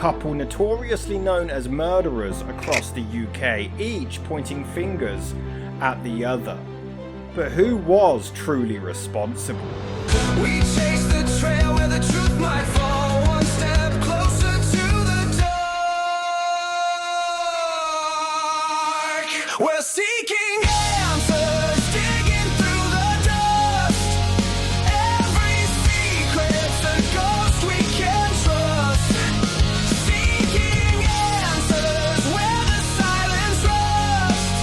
couple notoriously known as murderers across the UK, each pointing fingers at the other. But who was truly responsible? We chase the trail where the truth might fall, one step closer to the dark. We're seeking answers, digging through the dust. Every secret's a ghost we can trust. Seeking answers where the silence rusts.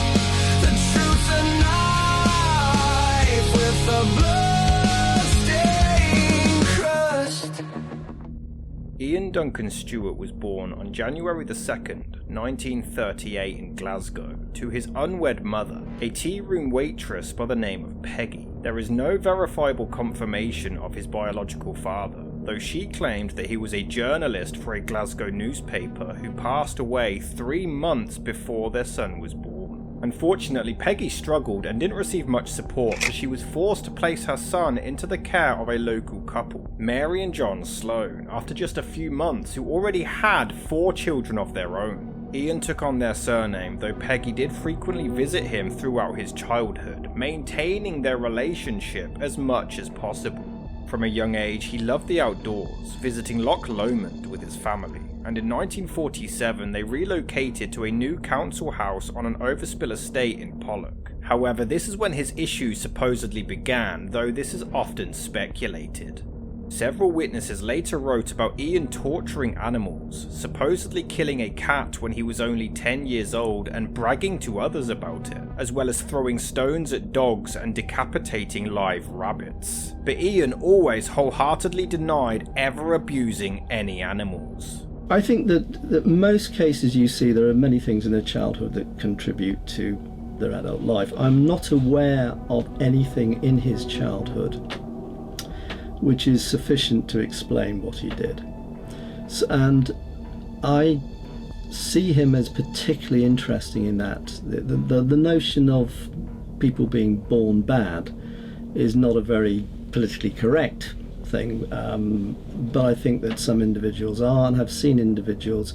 The truth's a knife with a blood-stained crust. Ian Duncan Stewart was born on January the 2nd, 1938 in Glasgow, to his unwed mother, a tea-room waitress by the name of Peggy. There is no verifiable confirmation of his biological father, though she claimed that he was a journalist for a Glasgow newspaper who passed away 3 months before their son was born. Unfortunately, Peggy struggled and didn't receive much support, so she was forced to place her son into the care of a local couple, Mary and John Sloan, after just a few months, who already had 4 children of their own. Ian took on their surname, though Peggy did frequently visit him throughout his childhood, maintaining their relationship as much as possible. From a young age, he loved the outdoors, visiting Loch Lomond with his family, and in 1947 they relocated to a new council house on an overspill estate in Pollock. However, this is when his issues supposedly began, though this is often speculated. Several witnesses later wrote about Ian torturing animals, supposedly killing a cat when he was only 10 years old and bragging to others about it, as well as throwing stones at dogs and decapitating live rabbits. But Ian always wholeheartedly denied ever abusing any animals. I think that most cases you see, there are many things in their childhood that contribute to their adult life. I'm not aware of anything in his childhood which is sufficient to explain what he did. And I see him as particularly interesting in that. The notion of people being born bad is not a very politically correct thing, but I think that some individuals are, and have seen individuals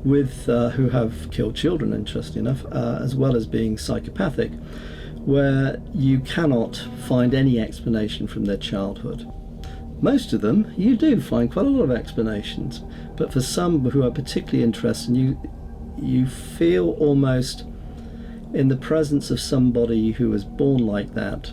with who have killed children, interestingly enough, as well as being psychopathic, where you cannot find any explanation from their childhood. Most of them, you do find quite a lot of explanations, but for some who are particularly interesting, you feel almost in the presence of somebody who was born like that,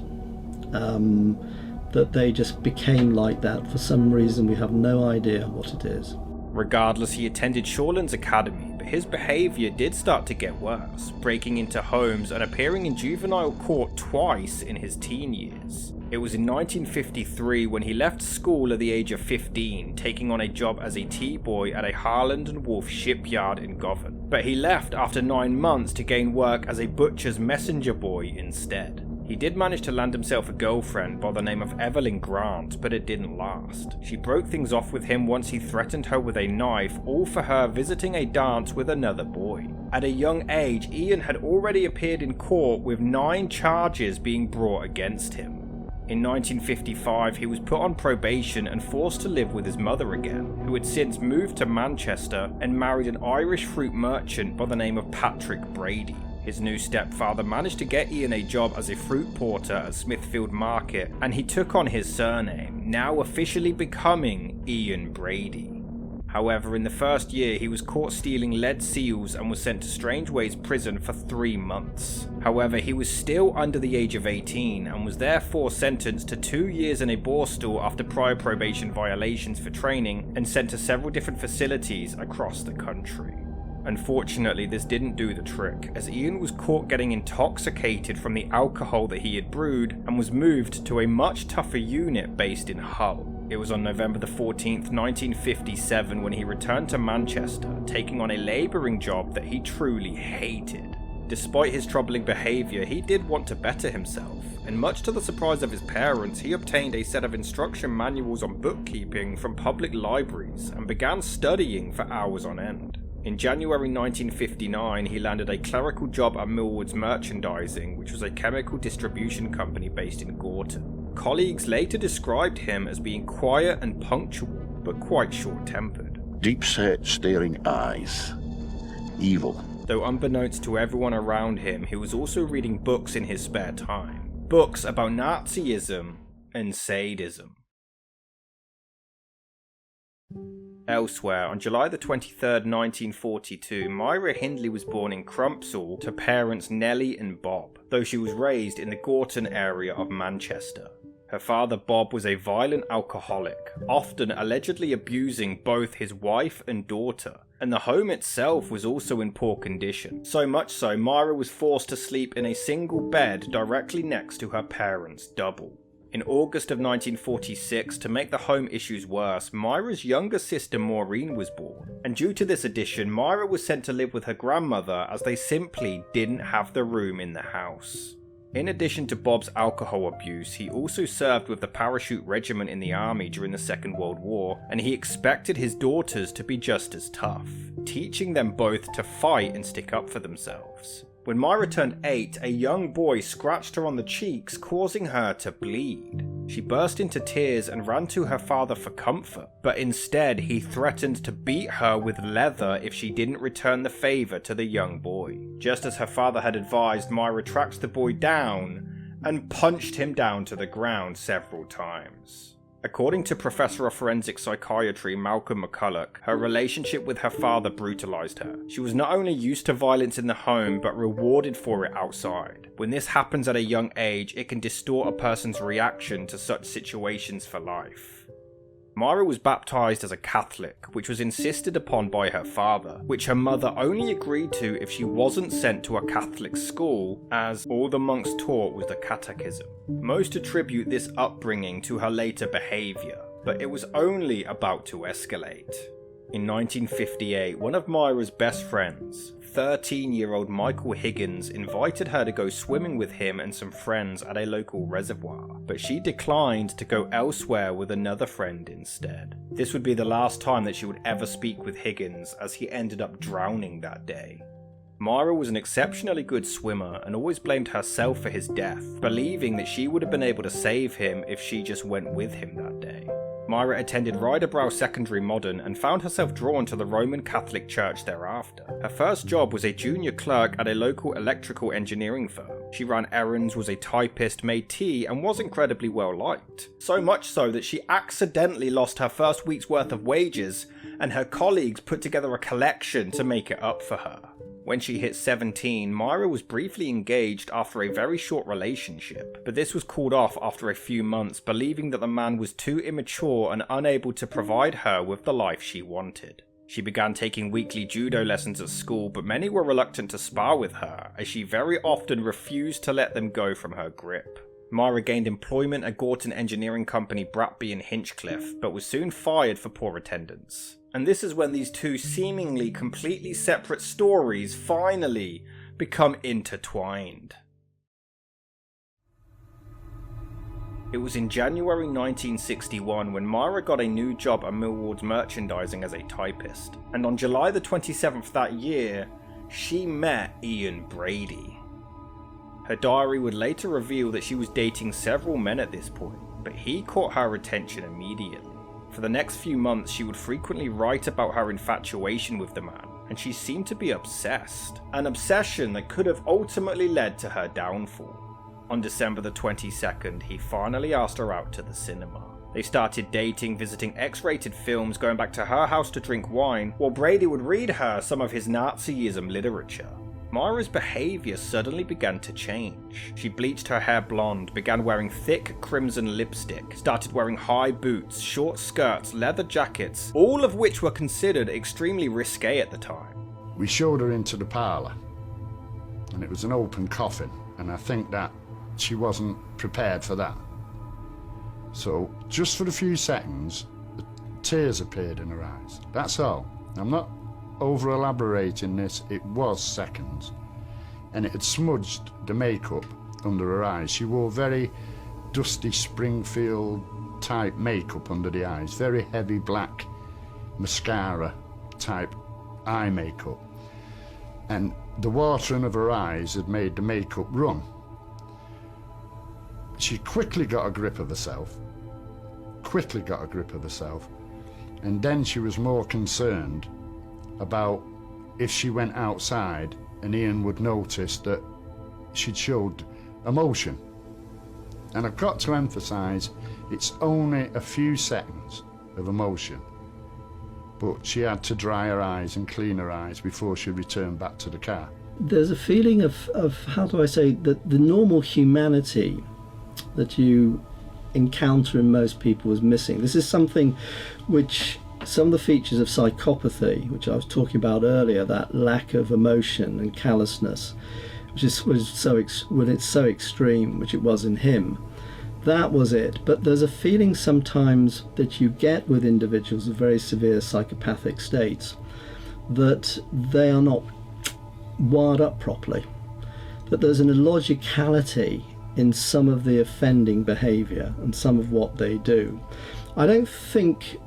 that they just became like that for some reason. We have no idea what it is. Regardless, he attended Shorelands Academy, but his behaviour did start to get worse, breaking into homes and appearing in juvenile court twice in his teen years. It was in 1953 when he left school at the age of 15, taking on a job as a tea boy at a Harland and Wolff shipyard in Govan. But he left after 9 months to gain work as a butcher's messenger boy instead. He did manage to land himself a girlfriend by the name of Evelyn Grant, but it didn't last. She broke things off with him once he threatened her with a knife, all for her visiting a dance with another boy. At a young age, Ian had already appeared in court with 9 charges being brought against him. In 1955, he was put on probation and forced to live with his mother again, who had since moved to Manchester and married an Irish fruit merchant by the name of Patrick Brady. His new stepfather managed to get Ian a job as a fruit porter at Smithfield Market, and he took on his surname, now officially becoming Ian Brady. However, in the first year, he was caught stealing lead seals and was sent to Strangeways prison for 3 months. However, he was still under the age of 18 and was therefore sentenced to 2 years in a borstal after prior probation violations for training, and sent to several different facilities across the country. Unfortunately, this didn't do the trick, as Ian was caught getting intoxicated from the alcohol that he had brewed and was moved to a much tougher unit based in Hull. It was on November the 14th, 1957 when he returned to Manchester, taking on a labouring job that he truly hated. Despite his troubling behaviour, he did want to better himself, and much to the surprise of his parents, he obtained a set of instruction manuals on bookkeeping from public libraries and began studying for hours on end. In January 1959, he landed a clerical job at Millwards Merchandising, which was a chemical distribution company based in Gorton. Colleagues later described him as being quiet and punctual, but quite short-tempered. Deep-set, staring eyes. Evil. Though unbeknownst to everyone around him, he was also reading books in his spare time. Books about Nazism and sadism. Elsewhere, on July the 23rd, 1942, Myra Hindley was born in Crumpsall to parents Nellie and Bob, though she was raised in the Gorton area of Manchester. Her father Bob was a violent alcoholic, often allegedly abusing both his wife and daughter, and the home itself was also in poor condition. So much so, Myra was forced to sleep in a single bed directly next to her parents' double. In August of 1946, to make the home issues worse, Myra's younger sister Maureen was born, and due to this addition, Myra was sent to live with her grandmother as they simply didn't have the room in the house. In addition to Bob's alcohol abuse, he also served with the Parachute Regiment in the army during the Second World War, and he expected his daughters to be just as tough, teaching them both to fight and stick up for themselves. When Myra turned 8, a young boy scratched her on the cheeks, causing her to bleed. She burst into tears and ran to her father for comfort, but instead he threatened to beat her with leather if she didn't return the favour to the young boy. Just as her father had advised, Myra tracked the boy down and punched him down to the ground several times. According to Professor of Forensic Psychiatry Malcolm McCulloch, her relationship with her father brutalised her. She was not only used to violence in the home, but rewarded for it outside. When this happens at a young age, it can distort a person's reaction to such situations for life. Myra was baptised as a Catholic, which was insisted upon by her father, which her mother only agreed to if she wasn't sent to a Catholic school, as all the monks taught was the catechism. Most attribute this upbringing to her later behaviour, but it was only about to escalate. In 1958, one of Myra's best friends, 13-year-old Michael Higgins, invited her to go swimming with him and some friends at a local reservoir, but she declined to go elsewhere with another friend instead. This would be the last time that she would ever speak with Higgins, as he ended up drowning that day. Myra was an exceptionally good swimmer and always blamed herself for his death, believing that she would have been able to save him if she just went with him that day. Myra attended Riderbrow Secondary Modern and found herself drawn to the Roman Catholic Church thereafter. Her first job was a junior clerk at a local electrical engineering firm. She ran errands, was a typist, made tea, and was incredibly well liked. So much so that she accidentally lost her first week's worth of wages, and her colleagues put together a collection to make it up for her. When she hit 17, Myra was briefly engaged after a very short relationship, but this was called off after a few months, believing that the man was too immature and unable to provide her with the life she wanted. She began taking weekly judo lessons at school, but many were reluctant to spar with her, as she very often refused to let them go from her grip. Myra gained employment at Gorton engineering company Bratby in Hinchcliffe, but was soon fired for poor attendance. And this is when these two seemingly completely separate stories finally become intertwined. It was in January 1961 when Myra got a new job at Millwards merchandising as a typist, and on July the 27th that year, she met Ian Brady. Her diary would later reveal that she was dating several men at this point, but he caught her attention immediately. For the next few months, she would frequently write about her infatuation with the man, and she seemed to be obsessed. An obsession that could have ultimately led to her downfall. On December the 22nd, he finally asked her out to the cinema. They started dating, visiting X-rated films, going back to her house to drink wine, while Brady would read her some of his Nazism literature. Myra's behaviour suddenly began to change. She bleached her hair blonde, began wearing thick crimson lipstick, started wearing high boots, short skirts, leather jackets, all of which were considered extremely risque at the time. We showed her into the parlour, and it was an open coffin, and I think that she wasn't prepared for that. So, just for a few seconds, the tears appeared in her eyes. That's all. I'm not over-elaborating this, it was seconds. And it had smudged the makeup under her eyes. She wore very dusty Springfield type makeup under the eyes, very heavy black mascara type eye makeup. And the watering of her eyes had made the makeup run. She quickly got a grip of herself, And then she was more concerned about if she went outside and Ian would notice that she'd showed emotion. And I've got to emphasise, it's only a few seconds of emotion, but she had to dry her eyes and clean her eyes before she returned back to the car. There's a feeling of how do I say, that the normal humanity that you encounter in most people is missing. This is something which some of the features of psychopathy, which I was talking about earlier, that lack of emotion and callousness, which was when it's so extreme, which it was in him, that was it. But there's a feeling sometimes that you get with individuals with very severe psychopathic states that they are not wired up properly, that there's an illogicality in some of the offending behaviour and some of what they do. I don't think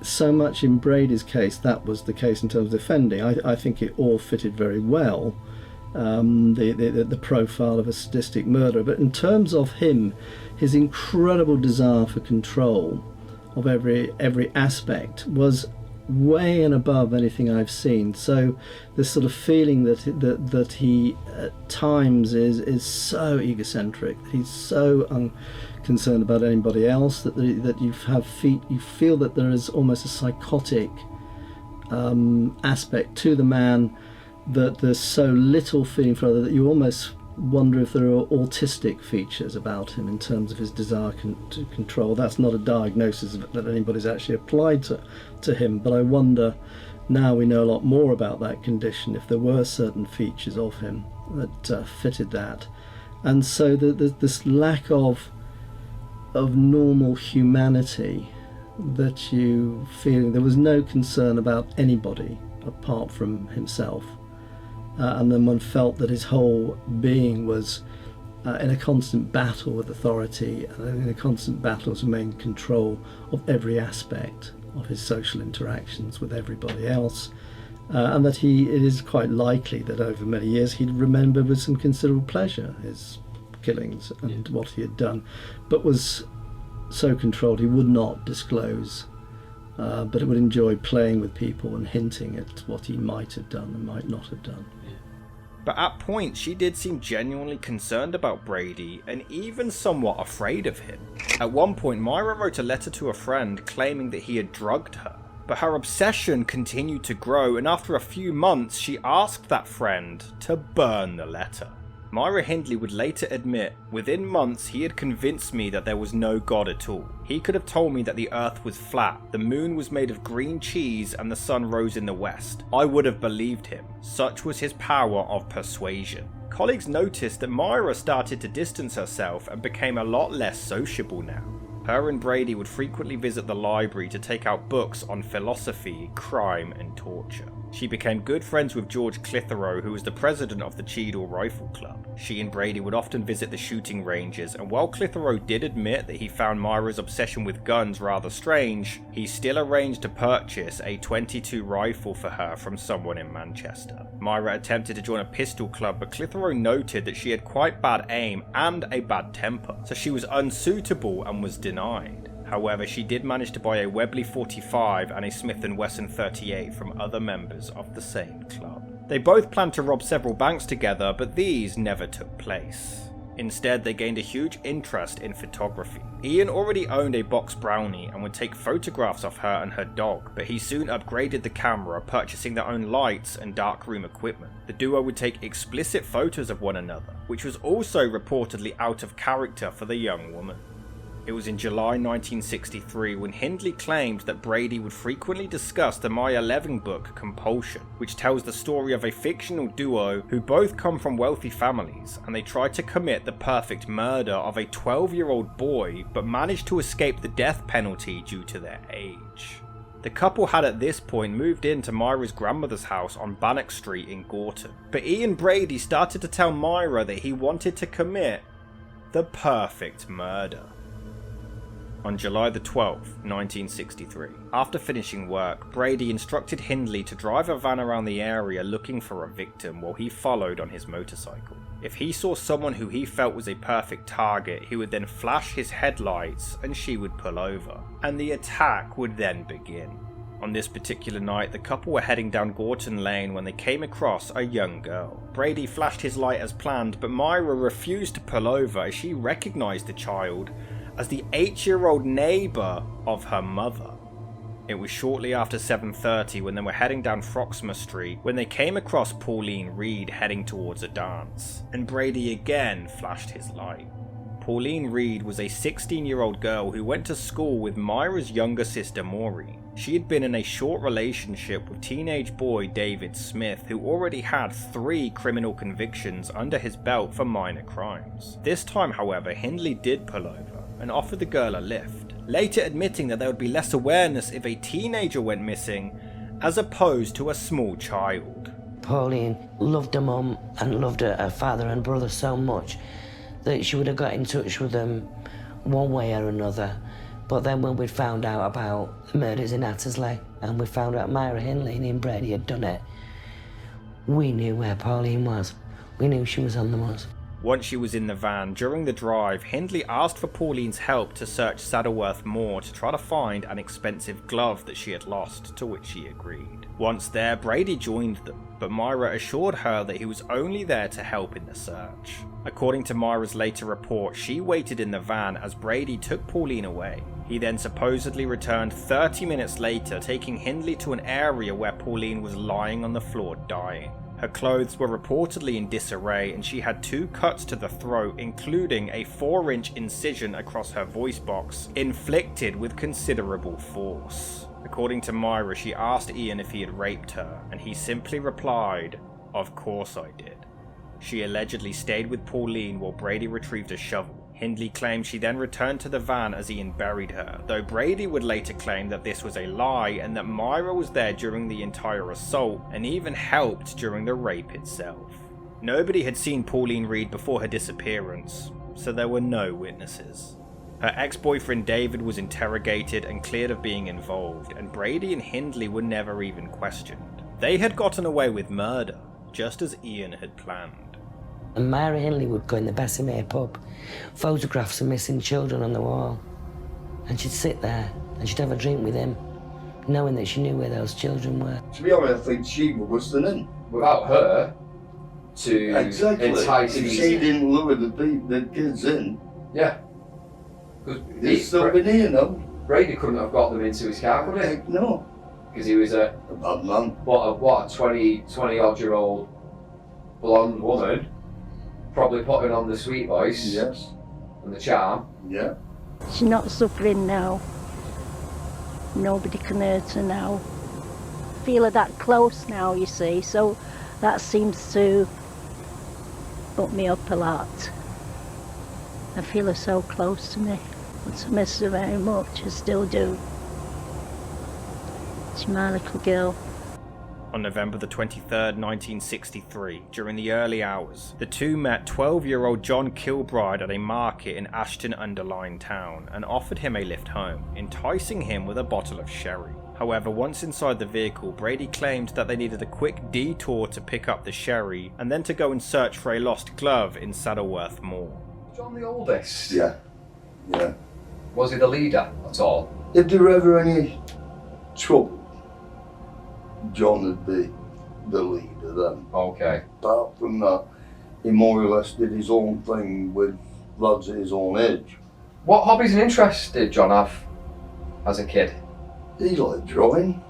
so much in Brady's case that was the case in terms of offending. I think it all fitted very well, the profile of a sadistic murderer. But in terms of him, his incredible desire for control of every aspect was way and above anything I've seen. So this sort of feeling that he at times is so egocentric, that he's so unconcerned about anybody else, that you feel that there is almost a psychotic aspect to the man, that there's so little feeling for other that you almost wonder if there are autistic features about him in terms of his desire to control. That's not a diagnosis that anybody's actually applied to him, but I wonder, now we know a lot more about that condition, if there were certain features of him that fitted that. And so there's this lack of normal humanity that you feel. There was no concern about anybody apart from himself. And then one felt that his whole being was in a constant battle with authority, and in a constant battle to maintain control of every aspect of his social interactions with everybody else, and that it is quite likely that over many years he'd remember with some considerable pleasure his killings and what he had done, but was so controlled he would not disclose, but it would enjoy playing with people and hinting at what he might have done and might not have done. But at points she did seem genuinely concerned about Brady and even somewhat afraid of him. At one point Myra wrote a letter to a friend claiming that he had drugged her, but her obsession continued to grow, and after a few months she asked that friend to burn the letter. Myra Hindley would later admit, within months he had convinced me that there was no God at all. He could have told me that the earth was flat, the moon was made of green cheese and the sun rose in the west. I would have believed him. Such was his power of persuasion. Colleagues noticed that Myra started to distance herself and became a lot less sociable now. Her and Brady would frequently visit the library to take out books on philosophy, crime and torture. She became good friends with George Clitheroe, who was the president of the Cheadle Rifle Club. She and Brady would often visit the shooting ranges, and while Clitheroe did admit that he found Myra's obsession with guns rather strange, he still arranged to purchase a .22 rifle for her from someone in Manchester. Myra attempted to join a pistol club, but Clitheroe noted that she had quite bad aim and a bad temper, so she was unsuitable and was denied. However, she did manage to buy a Webley 45 and a Smith & Wesson 38 from other members of the same club. They both planned to rob several banks together, but these never took place. Instead, they gained a huge interest in photography. Ian already owned a box Brownie and would take photographs of her and her dog, but he soon upgraded the camera, purchasing their own lights and darkroom equipment. The duo would take explicit photos of one another, which was also reportedly out of character for the young woman. It was in July 1963 when Hindley claimed that Brady would frequently discuss the Maya Levin book Compulsion, which tells the story of a fictional duo who both come from wealthy families, and they tried to commit the perfect murder of a 12-year-old boy but managed to escape the death penalty due to their age. The couple had at this point moved into Myra's grandmother's house on Bannock Street in Gorton, but Ian Brady started to tell Myra that he wanted to commit the perfect murder. On July the 12th, 1963, after finishing work, Brady instructed Hindley to drive a van around the area looking for a victim while he followed on his motorcycle. If he saw someone who he felt was a perfect target, he would then flash his headlights and she would pull over, and the attack would then begin. On this particular night, the couple were heading down Gorton Lane when they came across a young girl. Brady flashed his light as planned, but Myra refused to pull over as she recognised the child as the 8-year-old neighbour of her mother. It was shortly after 7:30 when they were heading down Froxmore Street when they came across Pauline Reade heading towards a dance, and Brady again flashed his light. Pauline Reade was a 16-year-old girl who went to school with Myra's younger sister Maureen. She had been in a short relationship with teenage boy David Smith, who already had 3 criminal convictions under his belt for minor crimes. This time, however, Hindley did pull over and offered the girl a lift, later admitting that there would be less awareness if a teenager went missing as opposed to a small child. Pauline loved her mum and loved her father and brother so much that she would have got in touch with them one way or another. But then when we found out about the murders in Attersley and we found out Myra Hindley and Brady had done it, we knew where Pauline was. We knew she was on the moors. Once she was in the van, during the drive, Hindley asked for Pauline's help to search Saddleworth Moor to try to find an expensive glove that she had lost, to which she agreed. Once there, Brady joined them, but Myra assured her that he was only there to help in the search. According to Myra's later report, she waited in the van as Brady took Pauline away. He then supposedly returned 30 minutes later, taking Hindley to an area where Pauline was lying on the floor dying. Her clothes were reportedly in disarray and she had 2 cuts to the throat, including a 4-inch incision across her voice box, inflicted with considerable force. According to Myra, she asked Ian if he had raped her, and he simply replied, "Of course I did." She allegedly stayed with Pauline while Brady retrieved a shovel. Hindley claimed she then returned to the van as Ian buried her, though Brady would later claim that this was a lie and that Myra was there during the entire assault and even helped during the rape itself. Nobody had seen Pauline Reade before her disappearance, so there were no witnesses. Her ex-boyfriend David was interrogated and cleared of being involved, and Brady and Hindley were never even questioned. They had gotten away with murder, just as Ian had planned. And Myra Hindley would go in the Bessemer pub, photographs of missing children on the wall. And she'd sit there and she'd have a drink with him, knowing that she knew where those children were. To be honest, I think she was worse than him. Without her to entice if these... she didn't lure the kids in, Yeah. they'd still been here now. Brady couldn't have got them into his car, could he? Heck no. Because he was a bad man. What a 20-odd-year-old blonde woman, probably putting on the sweet voice Yes. and the charm. Yeah. She's not suffering now. Nobody can hurt her now. Feel her that close now, you see, so that seems to put me up a lot. I feel her so close to me, but I miss her very much, I still do. She's my little girl. On November the 23rd, 1963, during the early hours, the two met 12-year-old John Kilbride at a market in Ashton-under-Lyne town and offered him a lift home, enticing him with a bottle of sherry. However, once inside the vehicle, Brady claimed that they needed a quick detour to pick up the sherry and then to go and search for a lost glove in Saddleworth Moor. John the oldest? Yeah. Yeah. Was he the leader at all? If there were ever any trouble, John would be the leader then. Okay. Apart from that, he more or less did his own thing with lads at his own age. What hobbies and interests did John have as a kid? He liked drawing.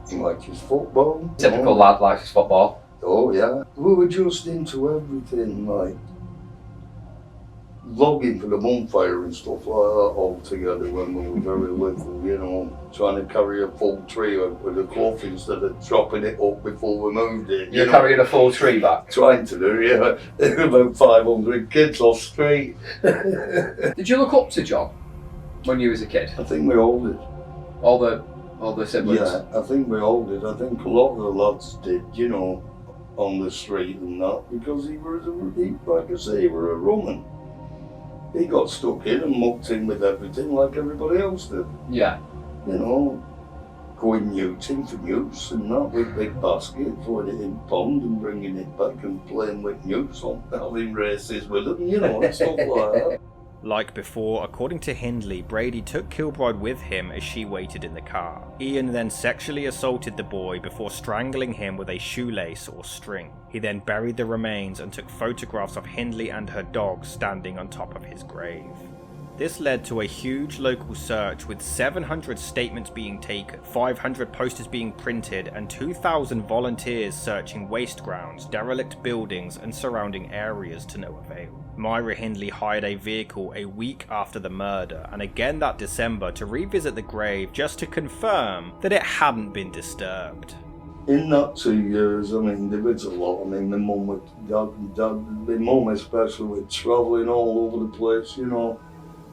He liked his football. Typical lad likes his football. Oh yeah. We were just into everything, like logging for the bonfire and stuff like that all together when we were very little, you know, trying to carry a full tree with a cloth instead of chopping it up before we moved it. You're carrying a full tree back? Trying to do, yeah. About 500 kids off street. Did you look up to John when you was a kid? I think we all did. All the siblings? Yeah, I think we all did. I think a lot of the lads did, you know, on the street and that, because he was, like I say, he was a Roman. He got stuck in and mucked in with everything like everybody else did. Yeah. You know, going newting for newts and that with big basket, throwing it in pond and bringing it back and playing with newts on, having races with them, you know, and stuff like that. Like before, according to Hindley, Brady took Kilbride with him as she waited in the car. Ian then sexually assaulted the boy before strangling him with a shoelace or string. He then buried the remains and took photographs of Hindley and her dog standing on top of his grave. This led to a huge local search with 700 statements being taken, 500 posters being printed, and 2,000 volunteers searching waste grounds, derelict buildings, and surrounding areas to no avail. Myra Hindley hired a vehicle a week after the murder, and again that December, to revisit the grave just to confirm that it hadn't been disturbed. In that 2 years, I mean, there was a lot. I mean, my mum especially, were travelling all over the place, you know.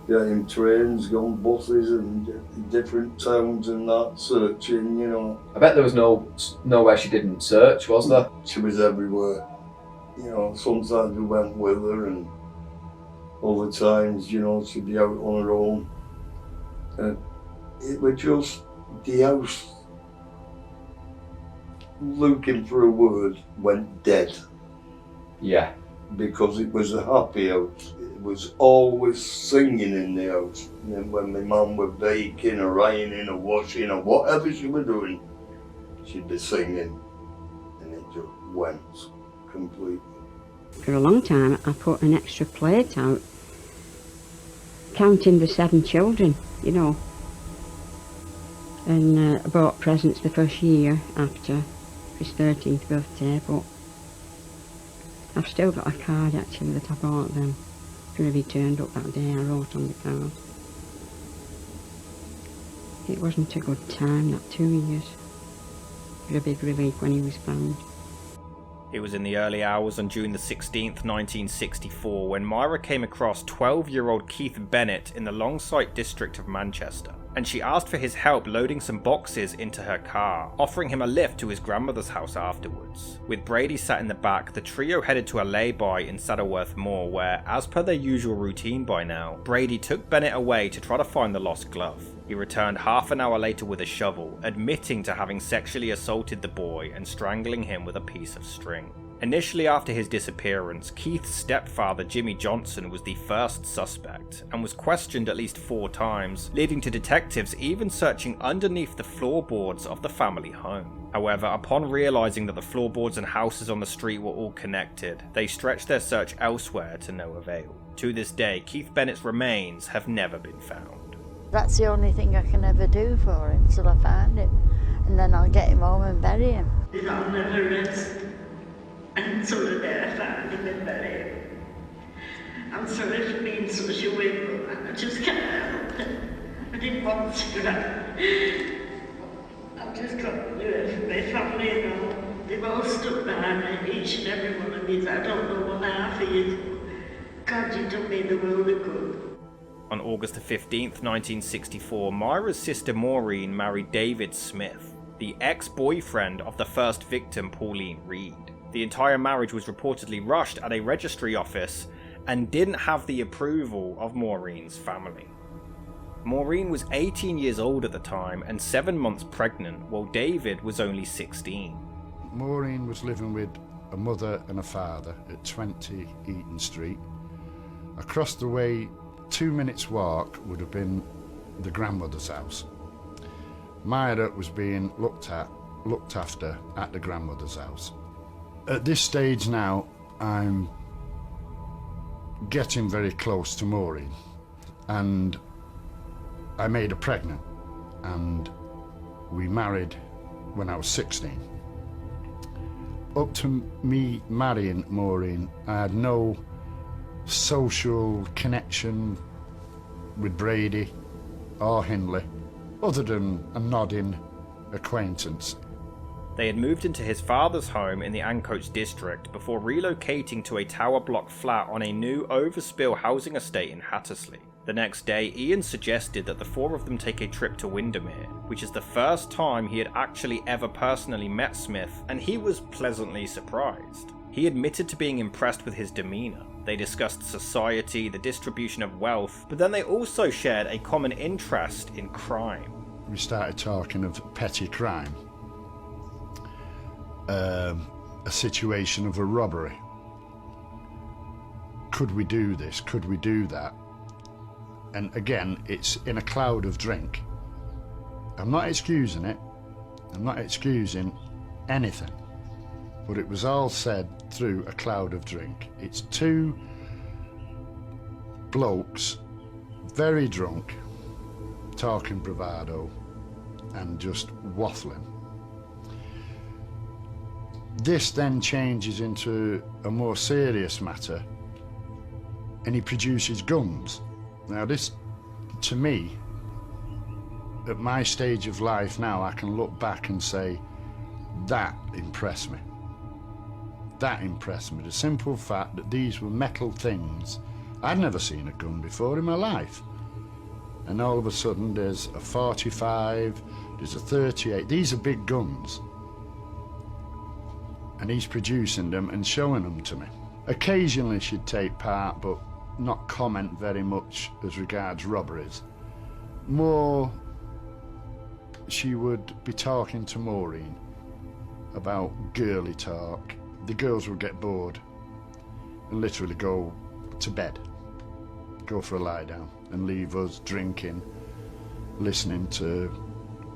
Getting trains, going buses and different towns and that, searching, you know. I bet there was nowhere she didn't search, was there? She was everywhere. You know, sometimes we went with her and other times, you know, she'd be out on her own. And it was just the house, looking for a word, went dead. Yeah. Because it was a happy house. It was always singing in the house. And then when my mum was baking or ironing or washing or whatever she was doing, she'd be singing. And it just went completely. For a long time I put an extra plate out, counting the 7 children, you know. And I bought presents the first year after his 13th birthday, but I've still got a card actually that I bought them. If he turned up that day, I wrote on the card. It wasn't a good time, that 2 years. It was a big relief when he was found. It was in the early hours on June the 16th, 1964, when Myra came across 12-year-old Keith Bennett in the Longsight district of Manchester, and she asked for his help loading some boxes into her car, offering him a lift to his grandmother's house afterwards. With Brady sat in the back, the trio headed to a lay-by in Saddleworth Moor where, as per their usual routine by now, Brady took Bennett away to try to find the lost glove. He returned half an hour later with a shovel, admitting to having sexually assaulted the boy and strangling him with a piece of string. Initially after his disappearance, Keith's stepfather Jimmy Johnson was the first suspect and was questioned at least 4 times, leading to detectives even searching underneath the floorboards of the family home. However, upon realising that the floorboards and houses on the street were all connected, they stretched their search elsewhere to no avail. To this day, Keith Bennett's remains have never been found. That's the only thing I can ever do for him till I find him, and then I'll get him home and bury him. I'll never rest until the day I find him and bury him. I'm sorry for being such a whim, but I just can't help it. I didn't want to. I've just got to do it for my family and all. They've all stuck by me, each and every one of these. I don't know what half of you. God, you done me the world of good. On August 15th, 1964, Myra's sister Maureen married David Smith, the ex-boyfriend of the first victim, Pauline Reade. The entire marriage was reportedly rushed at a registry office and didn't have the approval of Maureen's family. Maureen was 18 years old at the time and 7 months pregnant, while David was only 16. Maureen was living with a mother and a father at 20 Eaton Street. Across the way, 2 minutes walk would have been the grandmother's house. Maida was being looked after at the grandmother's house. At this stage now, I'm getting very close to Maureen, and I made her pregnant, and we married when I was 16. Up to me marrying Maureen, I had no social connection with Brady or Hindley, other than a nodding acquaintance. They had moved into his father's home in the Ancoats district before relocating to a tower block flat on a new overspill housing estate in Hattersley. The next day, Ian suggested that the 4 of them take a trip to Windermere, which is the first time he had actually ever personally met Smith, and he was pleasantly surprised. He admitted to being impressed with his demeanour. They discussed society, the distribution of wealth, but then they also shared a common interest in crime. We started talking of petty crime, a situation of a robbery. Could we do this? Could we do that? And again, it's in a cloud of drink. I'm not excusing it. I'm not excusing anything. But it was all said through a cloud of drink. It's two blokes, very drunk, talking bravado and just waffling. This then changes into a more serious matter, and he produces guns. Now this, to me, at my stage of life now, I can look back and say, that impressed me. That impressed me. The simple fact that these were metal things. I'd never seen a gun before in my life. And all of a sudden there's a 45, there's a 38. These are big guns. And he's producing them and showing them to me. Occasionally she'd take part, but not comment very much as regards robberies. More, she would be talking to Maureen about girly talk. The girls would get bored and literally go to bed, go for a lie down, and leave us drinking, listening to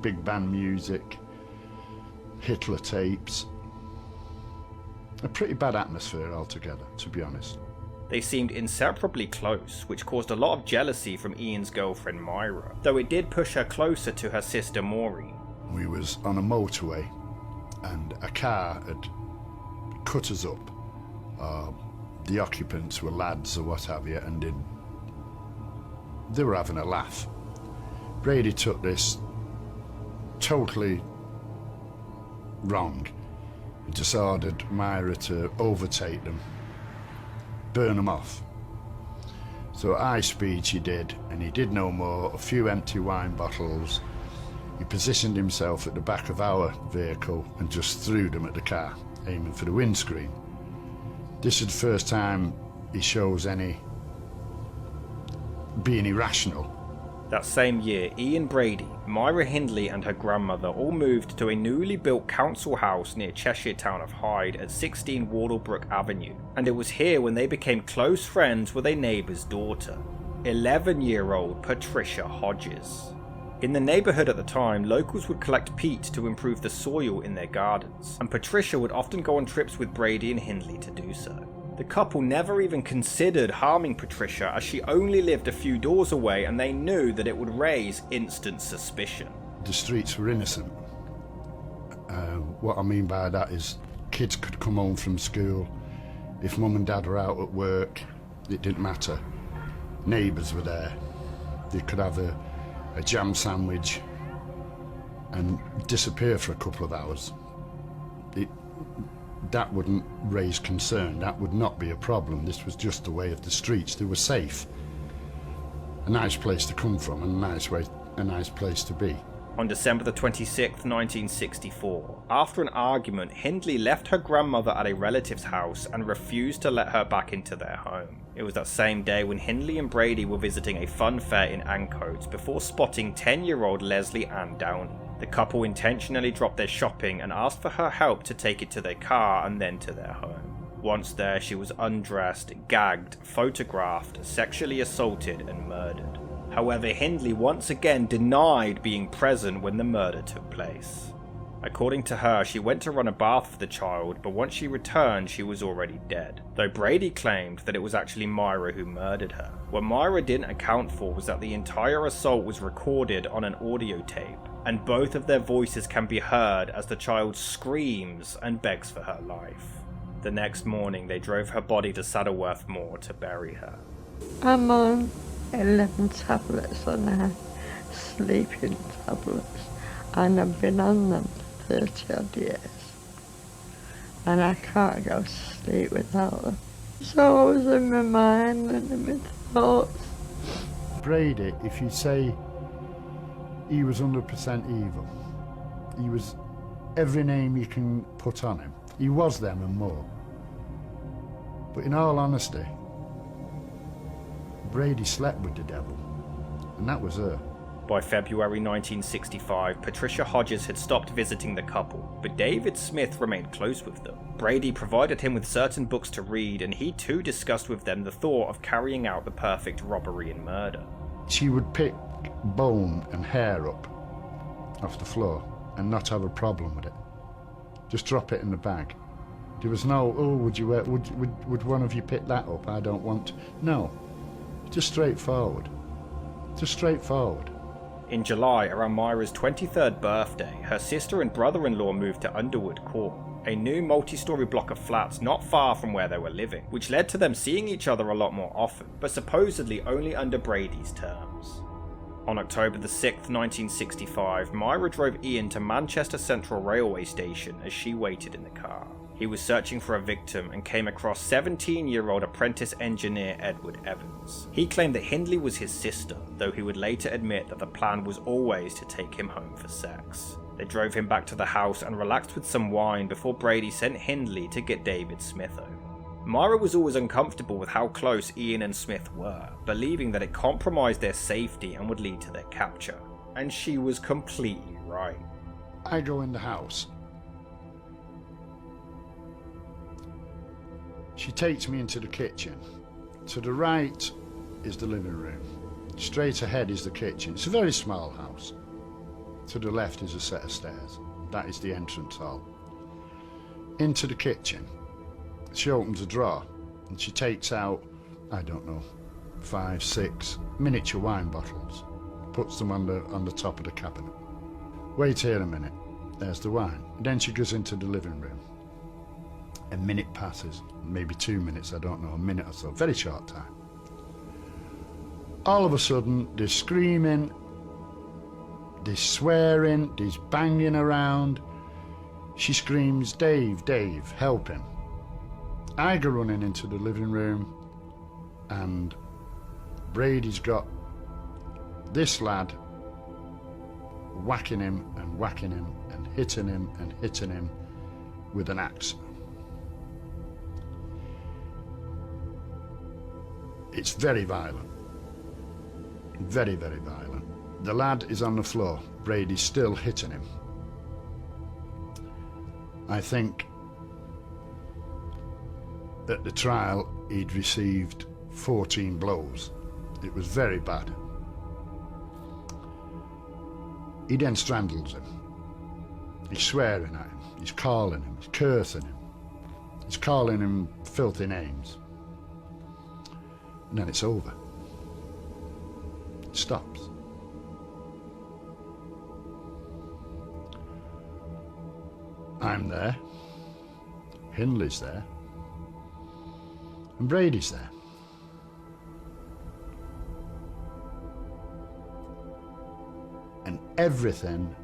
big band music, Hitler tapes. A pretty bad atmosphere altogether, to be honest. They seemed inseparably close, which caused a lot of jealousy from Ian's girlfriend Myra, though it did push her closer to her sister Maureen. We was on a motorway and a car had cut us up. The occupants were lads or what have you, and they were having a laugh. Brady took this totally wrong. He just ordered Myra to overtake them, burn them off. So at high speed she did, and he did no more. A few empty wine bottles. He positioned himself at the back of our vehicle and just threw them at the car, aiming for the windscreen. This is the first time he shows any being irrational. That same year, Ian Brady, Myra Hindley and her grandmother all moved to a newly built council house near Cheshire town of Hyde at 16 Wardlebrook Avenue, and it was here when they became close friends with a neighbour's daughter, 11-year-old Patricia Hodges. In the neighbourhood at the time, locals would collect peat to improve the soil in their gardens, and Patricia would often go on trips with Brady and Hindley to do so. The couple never even considered harming Patricia, as she only lived a few doors away and they knew that it would raise instant suspicion. The streets were innocent. What I mean by that is kids could come home from school. If mum and dad were out at work, it didn't matter. Neighbours were there. They could have a jam sandwich and disappear for a couple of hours. That wouldn't raise concern. That would not be a problem. This was just the way of the streets. They were safe. A nice place to come from and a nice place to be. On December the 26th, 1964, after an argument, Hindley left her grandmother at a relative's house and refused to let her back into their home. It was that same day when Hindley and Brady were visiting a fun fair in Ancoats before spotting 10-year-old Lesley Ann Downey. The couple intentionally dropped their shopping and asked for her help to take it to their car and then to their home. Once there, she was undressed, gagged, photographed, sexually assaulted and murdered. However, Hindley once again denied being present when the murder took place. According to her, she went to run a bath for the child, but once she returned, she was already dead, though Brady claimed that it was actually Myra who murdered her. What Myra didn't account for was that the entire assault was recorded on an audio tape, and both of their voices can be heard as the child screams and begs for her life. The next morning, they drove her body to Saddleworth Moor to bury her. I'm on 11 tablets a night, sleeping tablets, and I've been on them 30 odd years, and I can't go to sleep without them. It's always in my mind and in my thoughts. Brady, if you say he was 100% evil, he was every name you can put on him. He was them and more. But in all honesty, Brady slept with the devil, and that was her. By February 1965, Patricia Hodges had stopped visiting the couple, but David Smith remained close with them. Brady provided him with certain books to read, and he too discussed with them the thought of carrying out the perfect robbery and murder. She would pick bone and hair up off the floor and not have a problem with it. Just drop it in the bag. There was no, oh, would one of you pick that up? I don't want to. No, just straightforward. Just straightforward. In July, around Myra's 23rd birthday, her sister and brother-in-law moved to Underwood Court, a new multi-storey block of flats not far from where they were living, which led to them seeing each other a lot more often, but supposedly only under Brady's terms. On October the 6th, 1965, Myra drove Ian to Manchester Central Railway Station as she waited in the car. He was searching for a victim and came across 17-year-old apprentice engineer Edward Evans. He claimed that Hindley was his sister, though he would later admit that the plan was always to take him home for sex. They drove him back to the house and relaxed with some wine before Brady sent Hindley to get David Smith home. Myra was always uncomfortable with how close Ian and Smith were, believing that it compromised their safety and would lead to their capture. And she was completely right. I go in the house. She takes me into the kitchen. To the right is the living room. Straight ahead is the kitchen. It's a very small house. To the left is a set of stairs. That is the entrance hall. Into the kitchen. She opens a drawer and she takes out, I don't know, 5, 6 miniature wine bottles. Puts them on the top of the cabinet. Wait here a minute. There's the wine. Then she goes into the living room. A minute passes, maybe 2 minutes, I don't know, a minute or so, very short time. All of a sudden, there's screaming, there's swearing, there's banging around. She screams, Dave, Dave, help him. I go running into the living room and Brady's got this lad whacking him and hitting him with an axe. It's very violent. Very, very violent. The lad is on the floor. Brady's still hitting him. I think at the trial he'd received 14 blows. It was very bad. He then strangles him. He's swearing at him. He's calling him. He's cursing him. He's calling him filthy names. And then it's over. It stops. I'm there. Hindley's there. And Brady's there. And everything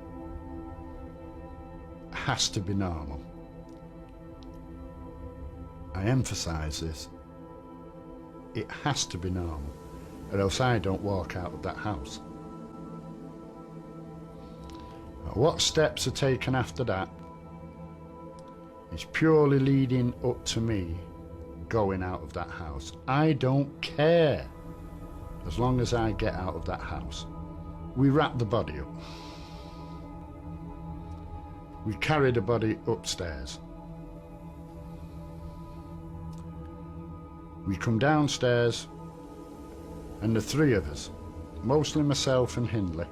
has to be normal. I emphasise this. It has to be normal, or else I don't walk out of that house. Now, what steps are taken after that is purely leading up to me going out of that house. I don't care, as long as I get out of that house. We wrap the body up. We carry the body upstairs. We come downstairs and the three of us, mostly myself and Hindley,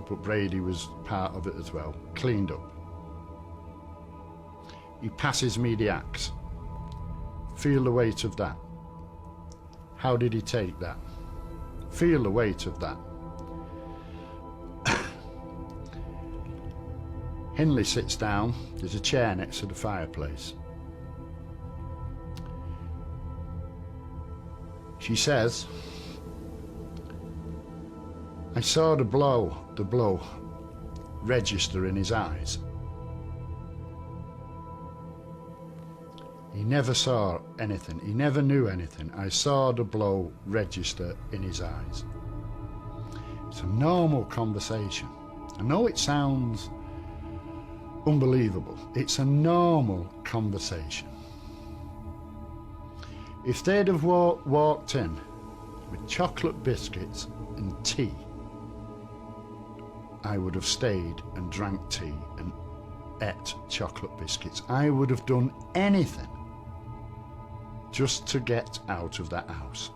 but Brady was part of it as well, cleaned up. He passes me the axe. Feel the weight of that. How did he take that? Feel the weight of that. Hindley sits down. There's a chair next to the fireplace. She says, I saw the blow register in his eyes. He never saw anything. He never knew anything. I saw the blow register in his eyes. It's a normal conversation. I know it sounds unbelievable. It's a normal conversation. If they'd have walked in with chocolate biscuits and tea, I would have stayed and drank tea and ate chocolate biscuits. I would have done anything just to get out of that house.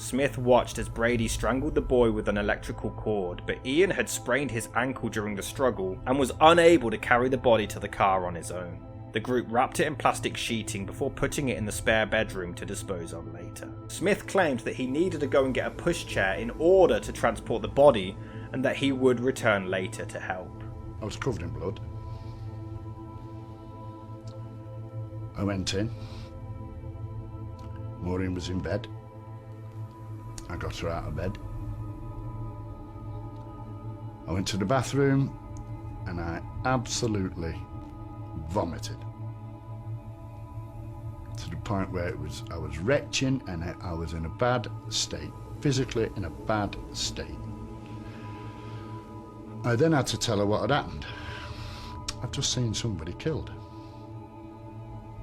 Smith watched as Brady strangled the boy with an electrical cord, but Ian had sprained his ankle during the struggle and was unable to carry the body to the car on his own. The group wrapped it in plastic sheeting before putting it in the spare bedroom to dispose of later. Smith claimed that he needed to go and get a pushchair in order to transport the body and that he would return later to help. I was covered in blood. I went in. Maureen was in bed. I got her out of bed. I went to the bathroom and I absolutely vomited. To the point where I was retching and I was in a bad state, physically in a bad state. I then had to tell her what had happened. I've just seen somebody killed.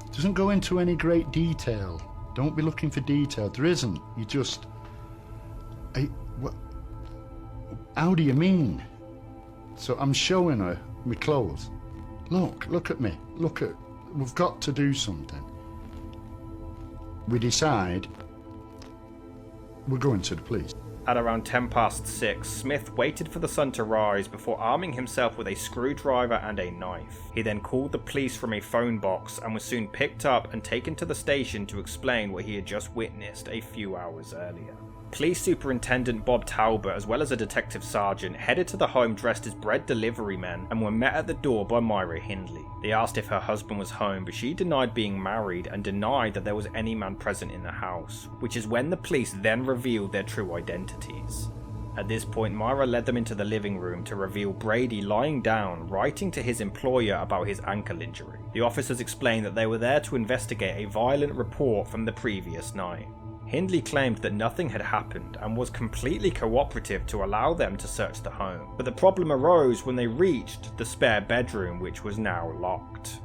It doesn't go into any great detail. Don't be looking for detail. There isn't. You just... what? How do you mean? So I'm showing her my clothes. Look at me. We've got to do something. We decide we're going to the police. At around 6:10, Smith waited for the sun to rise before arming himself with a screwdriver and a knife. He then called the police from a phone box and was soon picked up and taken to the station to explain what he had just witnessed a few hours earlier. Police Superintendent Bob Talbot, as well as a detective sergeant, headed to the home dressed as bread delivery men and were met at the door by Myra Hindley. They asked if her husband was home, but she denied being married and denied that there was any man present in the house, which is when the police then revealed their true identities. At this point, Myra led them into the living room to reveal Brady lying down, writing to his employer about his ankle injury. The officers explained that they were there to investigate a violent report from the previous night. Hindley claimed that nothing had happened and was completely cooperative to allow them to search the home, but the problem arose when they reached the spare bedroom, which was now locked.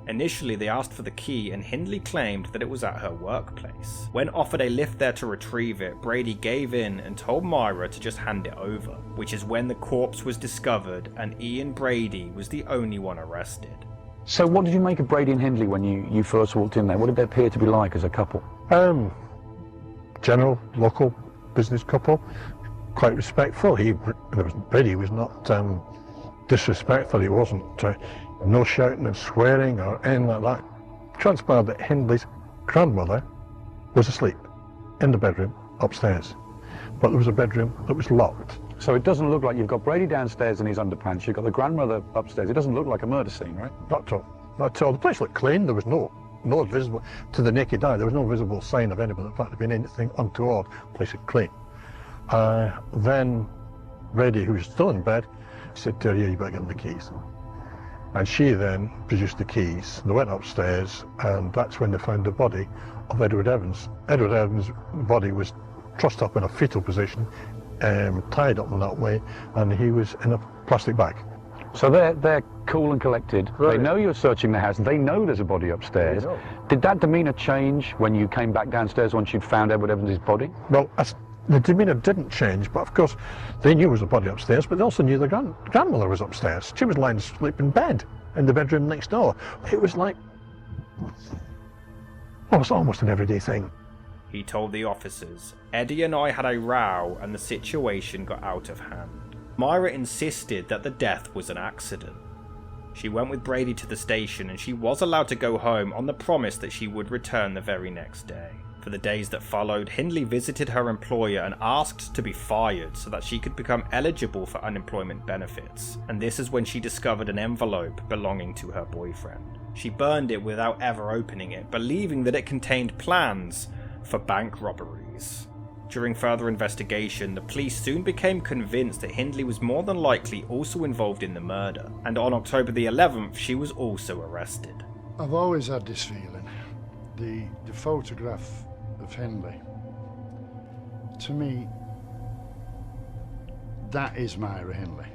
Initially they asked for the key and Hindley claimed that it was at her workplace. When offered a lift there to retrieve it, Brady gave in and told Myra to just hand it over, which is when the corpse was discovered and Ian Brady was the only one arrested. So what did you make of Brady and Hindley when you first walked in there? What did they appear to be like as a couple? General, local business couple, quite respectful. Brady was not disrespectful. He wasn't no shouting and swearing or anything like that. Transpired that Hindley's grandmother was asleep in the bedroom upstairs, but there was a bedroom that was locked. So it doesn't look like you've got Brady downstairs in his underpants, you've got the grandmother upstairs. It doesn't look like a murder scene, right? Not at all. Not at all. The place looked clean. There was no visible, to the naked eye, there was no visible sign of anybody. In fact, there had been anything untoward. The place was clean. Then Brady, who was still in bed, said to her, "Yeah, you better give him the keys." And she then produced the keys. They went upstairs, and that's when they found the body of Edward Evans. Edward Evans' body was trussed up in a fetal position, tied up in that way, and he was in a plastic bag. So they're cool and collected. Right. They know you're searching the house. They know there's a body upstairs. Did that demeanour change when you came back downstairs once you'd found Edward Evans' body? Well, the demeanour didn't change, but of course they knew there was a body upstairs, but they also knew the grandmother was upstairs. She was lying asleep in bed in the bedroom next door. It was like, well, it's almost an everyday thing. He told the officers, "Eddie and I had a row and the situation got out of hand." Myra insisted that the death was an accident. She went with Brady to the station and she was allowed to go home on the promise that she would return the very next day. For the days that followed, Hindley visited her employer and asked to be fired so that she could become eligible for unemployment benefits, and this is when she discovered an envelope belonging to her boyfriend. She burned it without ever opening it, believing that it contained plans for bank robberies. During further investigation, the police soon became convinced that Hindley was more than likely also involved in the murder, and on October the 11th, she was also arrested. I've always had this feeling. The photograph of Hindley, to me, that is Myra Hindley.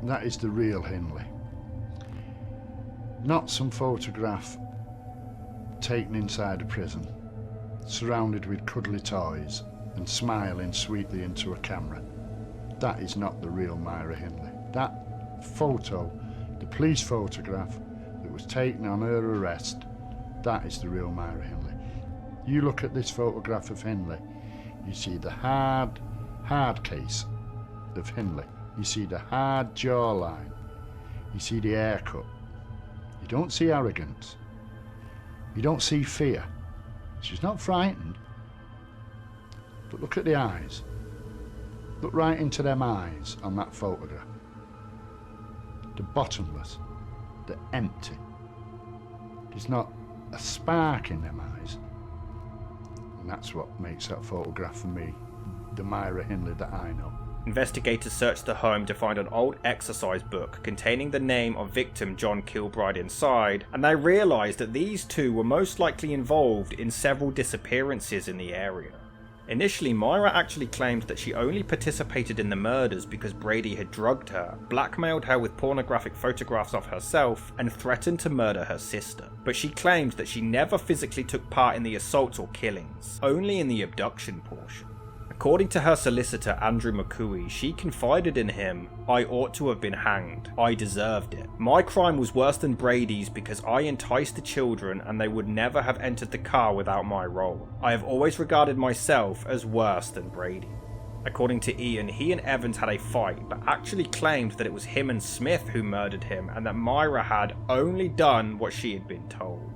That is the real Hindley. Not some photograph taken inside a prison, surrounded with cuddly toys and smiling sweetly into a camera. That is not the real Myra Hindley. That photo, the police photograph that was taken on her arrest, that is the real Myra Hindley. You look at this photograph of Hindley, you see the hard case of Hindley. You see the hard jawline. You see the haircut. You don't see arrogance. You don't see fear. She's not frightened. But look at the eyes. Look right into them eyes on that photograph. They're bottomless. They're empty. There's not a spark in them eyes. And that's what makes that photograph for me the Myra Hindley that I know. Investigators searched the home to find an old exercise book containing the name of victim John Kilbride inside, and they realised that these two were most likely involved in several disappearances in the area. Initially, Myra actually claimed that she only participated in the murders because Brady had drugged her, blackmailed her with pornographic photographs of herself, and threatened to murder her sister. But she claimed that she never physically took part in the assaults or killings, only in the abduction portion. According to her solicitor Andrew McCooey, she confided in him, "I ought to have been hanged. I deserved it. My crime was worse than Brady's because I enticed the children and they would never have entered the car without my role. I have always regarded myself as worse than Brady." According to Ian, he and Evans had a fight, but actually claimed that it was him and Smith who murdered him and that Myra had only done what she had been told.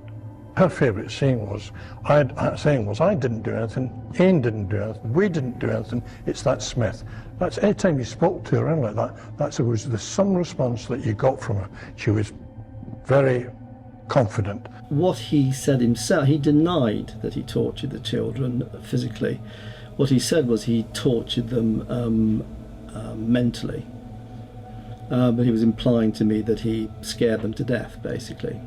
Her favourite saying was, I didn't do anything, Ian didn't do anything, we didn't do anything, it's that Smith. That's any time you spoke to her like that, was the some response that you got from her. She was very confident. What he said himself, he denied that he tortured the children physically. What he said was he tortured them mentally. But he was implying to me that he scared them to death, basically.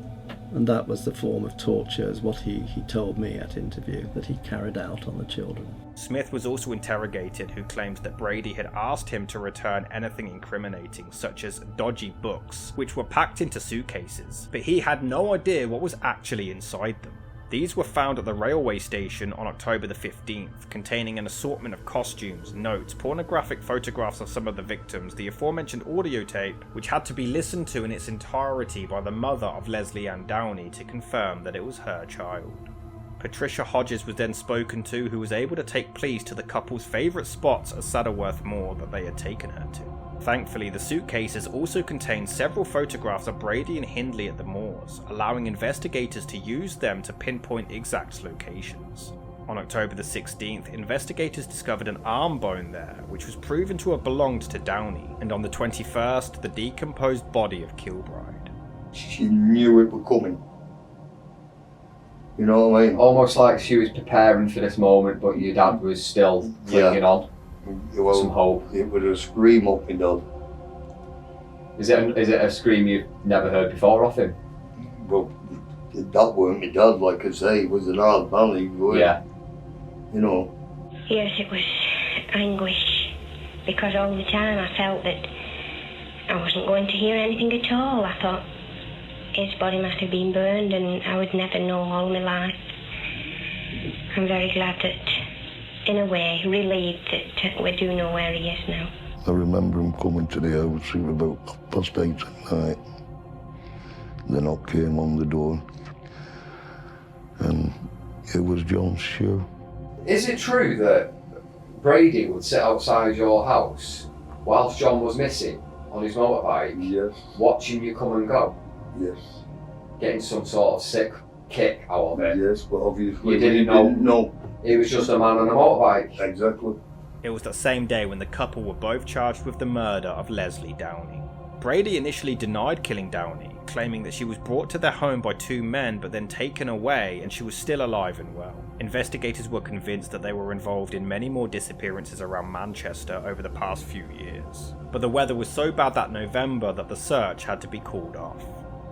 And that was the form of torture, is what he told me at interview, that he carried out on the children. Smith was also interrogated, who claimed that Brady had asked him to return anything incriminating, such as dodgy books, which were packed into suitcases, but he had no idea what was actually inside them. These were found at the railway station on October the 15th, containing an assortment of costumes, notes, pornographic photographs of some of the victims, the aforementioned audio tape, which had to be listened to in its entirety by the mother of Lesley Ann Downey to confirm that it was her child. Patricia Hodges was then spoken to, who was able to take police to the couple's favourite spots at Saddleworth Moor that they had taken her to. Thankfully, the suitcases also contained several photographs of Brady and Hindley at the moors, allowing investigators to use them to pinpoint exact locations. On October the 16th, investigators discovered an arm bone there, which was proven to have belonged to Downey, and on the 21st, the decomposed body of Kilbride. She knew it was coming. You know what I mean? Almost like she was preparing for this moment, but your dad was still clinging on. Well, some hope. It was a scream up my dad. Is it a scream you've never heard before of him? Well, that weren't my dad, like I say. He was an hard man. He was, yeah. You know. Yes, it was anguish, because all the time I felt that I wasn't going to hear anything at all. I thought his body must have been burned and I would never know all my life. I'm very glad that, in a way, relieved that we do know where he is now. I remember him coming to the house, it was about 8:30 at night. The knock came on the door, and it was John's shoe. Is it true that Brady would sit outside your house whilst John was missing on his motorbike? Yes. Watching you come and go? Yes. Getting some sort of sick kick out of it? Yes, but obviously you didn't know. No. He was just a man on a motorbike. Exactly. It was that same day when the couple were both charged with the murder of Lesley Downey. Brady initially denied killing Downey, claiming that she was brought to their home by two men but then taken away and she was still alive and well. Investigators were convinced that they were involved in many more disappearances around Manchester over the past few years. But the weather was so bad that November that the search had to be called off.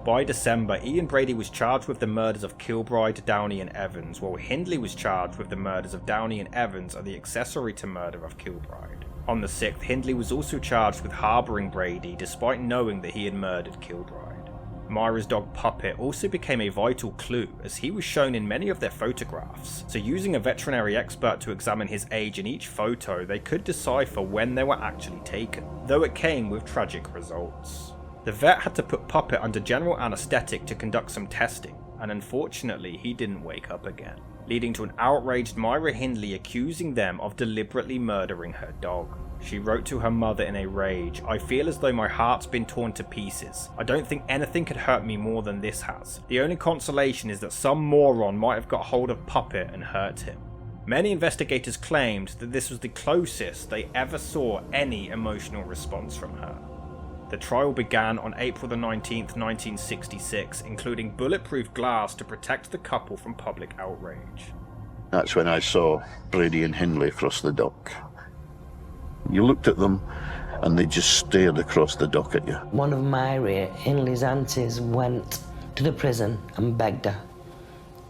By December, Ian Brady was charged with the murders of Kilbride, Downey and Evans, while Hindley was charged with the murders of Downey and Evans and the accessory to murder of Kilbride. On the 6th, Hindley was also charged with harbouring Brady despite knowing that he had murdered Kilbride. Myra's dog Puppet also became a vital clue as he was shown in many of their photographs, so using a veterinary expert to examine his age in each photo, they could decipher when they were actually taken, though it came with tragic results. The vet had to put Puppet under general anaesthetic to conduct some testing, and unfortunately he didn't wake up again. leading to an outraged Myra Hindley accusing them of deliberately murdering her dog. She wrote to her mother in a rage, "I feel as though my heart's been torn to pieces. I don't think anything could hurt me more than this has. The only consolation is that some moron might have got hold of Puppet and hurt him." Many investigators claimed that this was the closest they ever saw any emotional response from her. The trial began on April the 19th, 1966, including bulletproof glass to protect the couple from public outrage. That's when I saw Brady and Hindley across the dock. You looked at them and they just stared across the dock at you. One of Myra Hindley's aunties went to the prison and begged her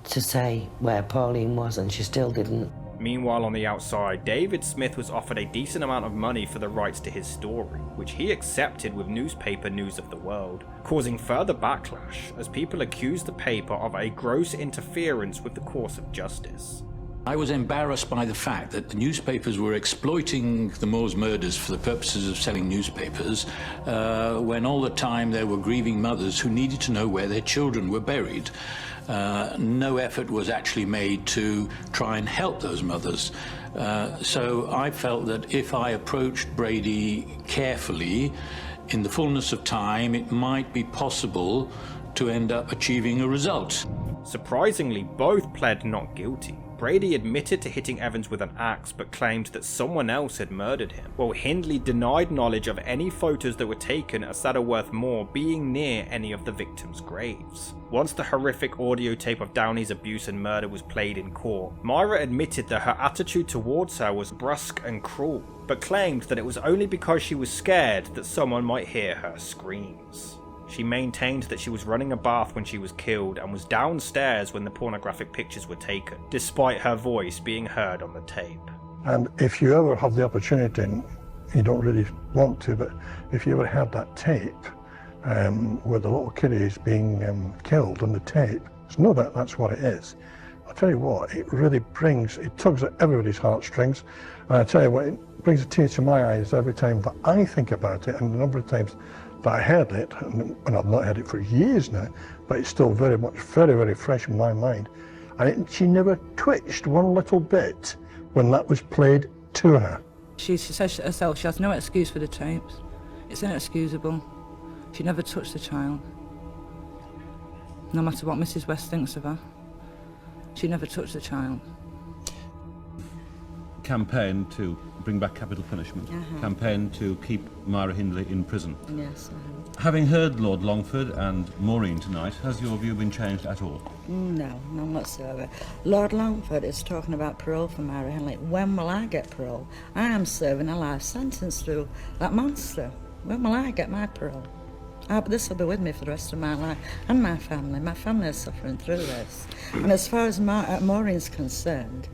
to say where Pauline was, and she still didn't. Meanwhile, on the outside, David Smith was offered a decent amount of money for the rights to his story, which he accepted with newspaper News of the World, causing further backlash as people accused the paper of a gross interference with the course of justice. I was embarrassed by the fact that the newspapers were exploiting the Moors murders for the purposes of selling newspapers, when all the time there were grieving mothers who needed to know where their children were buried. No effort was actually made to try and help those mothers. So I felt that if I approached Brady carefully, in the fullness of time, it might be possible to end up achieving a result. Surprisingly, both pled not guilty. Brady admitted to hitting Evans with an axe, but claimed that someone else had murdered him, while Hindley denied knowledge of any photos that were taken at Saddleworth Moor being near any of the victims' graves. Once the horrific audio tape of Downey's abuse and murder was played in court, Myra admitted that her attitude towards her was brusque and cruel, but claimed that it was only because she was scared that someone might hear her screams. She maintained that she was running a bath when she was killed and was downstairs when the pornographic pictures were taken, despite her voice being heard on the tape. And if you ever have the opportunity, and you don't really want to, but if you ever had that tape where the little kiddie is being killed on the tape, just know that that's what it is. I'll tell you what, it really it tugs at everybody's heartstrings. And I tell you what, it brings a tear to my eyes every time that I think about it, and the number of times that I heard it, and I've not heard it for years now, but it's still very much, very, very fresh in my mind. And she never twitched one little bit when that was played to her. She says herself she has no excuse for the tapes. It's inexcusable. She never touched the child. No matter what Mrs. West thinks of her, she never touched the child. Campaign to bring back capital punishment, campaign to keep Myra Hindley in prison. Yes, Having heard Lord Longford and Maureen tonight, has your view been changed at all? No, none whatsoever. Lord Longford is talking about parole for Myra Hindley. When will I get parole? I am serving a life sentence through that monster. When will I get my parole? This will be with me for the rest of my life, and my family. My family is suffering through this. And as far as Maureen's concerned,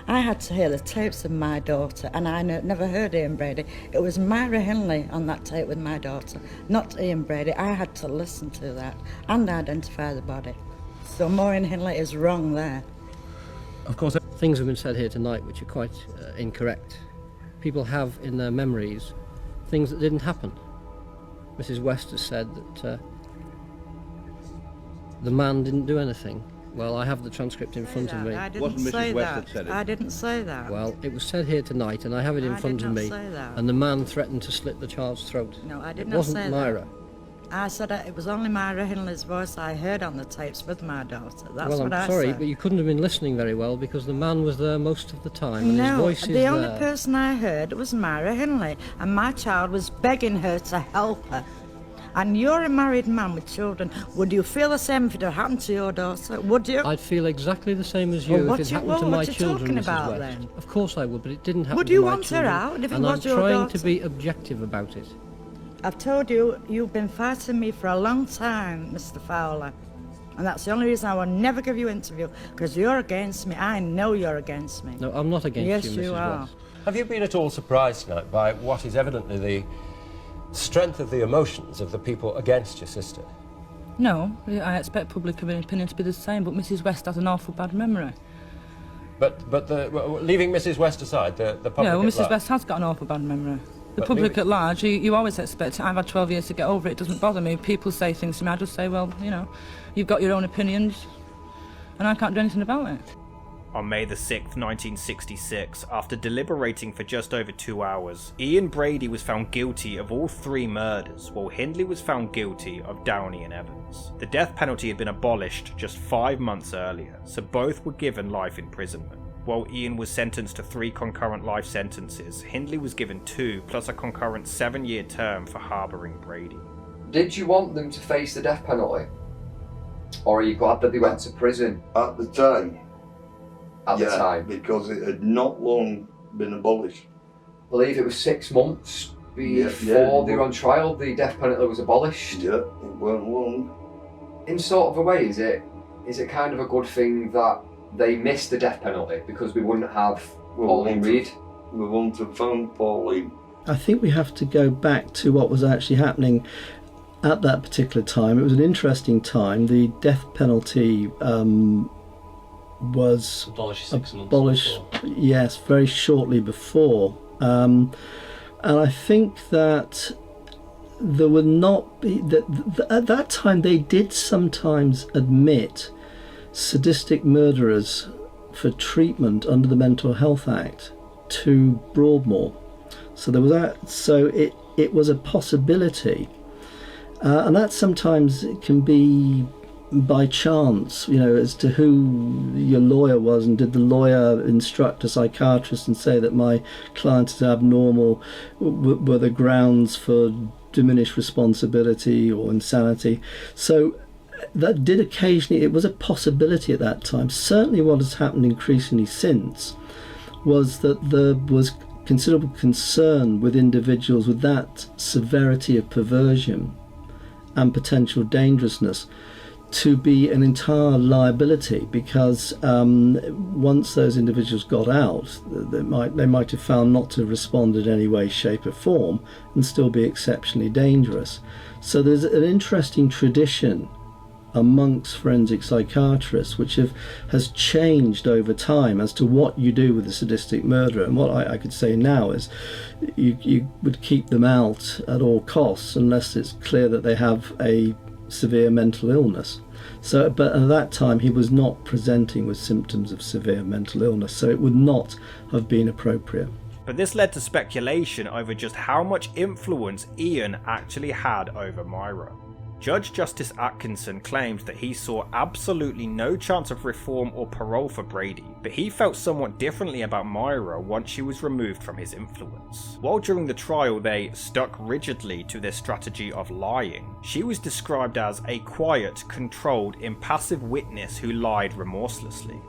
I had to hear the tapes of my daughter, and I never heard Ian Brady. It was Myra Hindley on that tape with my daughter, not Ian Brady. I had to listen to that and identify the body. So Maureen Hindley is wrong there. Of course, things have been said here tonight which are quite incorrect. People have in their memories things that didn't happen. Mrs. West has said that the man didn't do anything. Well, I have the transcript in front of me. I didn't say that. I didn't say that. Well, it was said here tonight, and I have it in front of me. And the man threatened to slit the child's throat. No, I did not say that. It wasn't Myra. I said it was only Myra Hindley's voice I heard on the tapes with my daughter. That's well, what I I'm sorry, said. but you couldn't have been listening very well because the man was there most of the time, and no, his voice is the only there. person I heard was Myra Hindley, and my child was begging her to help her. And you're a married man with children. Would you feel the same if it had happened to your daughter? Would you? I'd feel exactly the same as you if it happened to my children, Mrs. about, West. then? Of course I would, but it didn't happen Would to you my want children. her out if it and was I'm your trying daughter? to be objective about it. I've told you, you've been fighting me for a long time, Mr. Fowler. And that's the only reason I will never give you an interview, because you're against me. I know you're against me. No, I'm not against you, Mrs. Yes, you are. West. Have you been at all surprised tonight by what is evidently the strength of the emotions of the people against your sister? No, I expect public opinion to be the same, but Mrs. West has an awful bad memory. But leaving Mrs. West aside, the public Yeah, well, at Mrs. large- West has got an awful bad memory. The But public leaving- at large, you always expect it. I've had 12 years to get over it. It doesn't bother me. People say things to me. I just say, well, you know, you've got your own opinions, and I can't do anything about it. On May the 6th, 1966, after deliberating for just over 2 hours, Ian Brady was found guilty of all 3 murders, while Hindley was found guilty of Downey and Evans. The death penalty had been abolished just 5 months earlier, so both were given life imprisonment. While Ian was sentenced to 3 concurrent life sentences, Hindley was given 2 plus a concurrent 7-year term for harbouring Brady. Did you want them to face the death penalty? Or are you glad that they went to prison? At the time. At the time? Because it had not long been abolished. I believe it was 6 months before they were on trial, the death penalty was abolished. Yeah, it weren't long. In sort of a way, is it kind of a good thing that they missed the death penalty because we wouldn't have Pauline Reade? We wouldn't have found Pauline. I think we have to go back to what was actually happening at that particular time. It was an interesting time. The death penalty was abolished 6 months before. Yes, very shortly before. And I think that there would not be... at that time they did sometimes admit sadistic murderers for treatment under the Mental Health Act to Broadmoor. So there was that. So it was a possibility. And that sometimes can be by chance, as to who your lawyer was, and did the lawyer instruct a psychiatrist and say that my client is abnormal, were the grounds for diminished responsibility or insanity. So that did occasionally, it was a possibility at that time. Certainly what has happened increasingly since was that there was considerable concern with individuals with that severity of perversion and potential dangerousness to be an entire liability, because once those individuals got out, they might have found not to respond in any way, shape or form and still be exceptionally dangerous. So there's an interesting tradition amongst forensic psychiatrists which has changed over time as to what you do with a sadistic murderer. And what I could say now is you would keep them out at all costs unless it's clear that they have a severe mental illness. So, but at that time he was not presenting with symptoms of severe mental illness, so it would not have been appropriate. But this led to speculation over just how much influence Ian actually had over Myra. Judge Justice Atkinson claimed that he saw absolutely no chance of reform or parole for Brady, but he felt somewhat differently about Myra once she was removed from his influence. While during the trial they stuck rigidly to their strategy of lying, she was described as a quiet, controlled, impassive witness who lied remorselessly.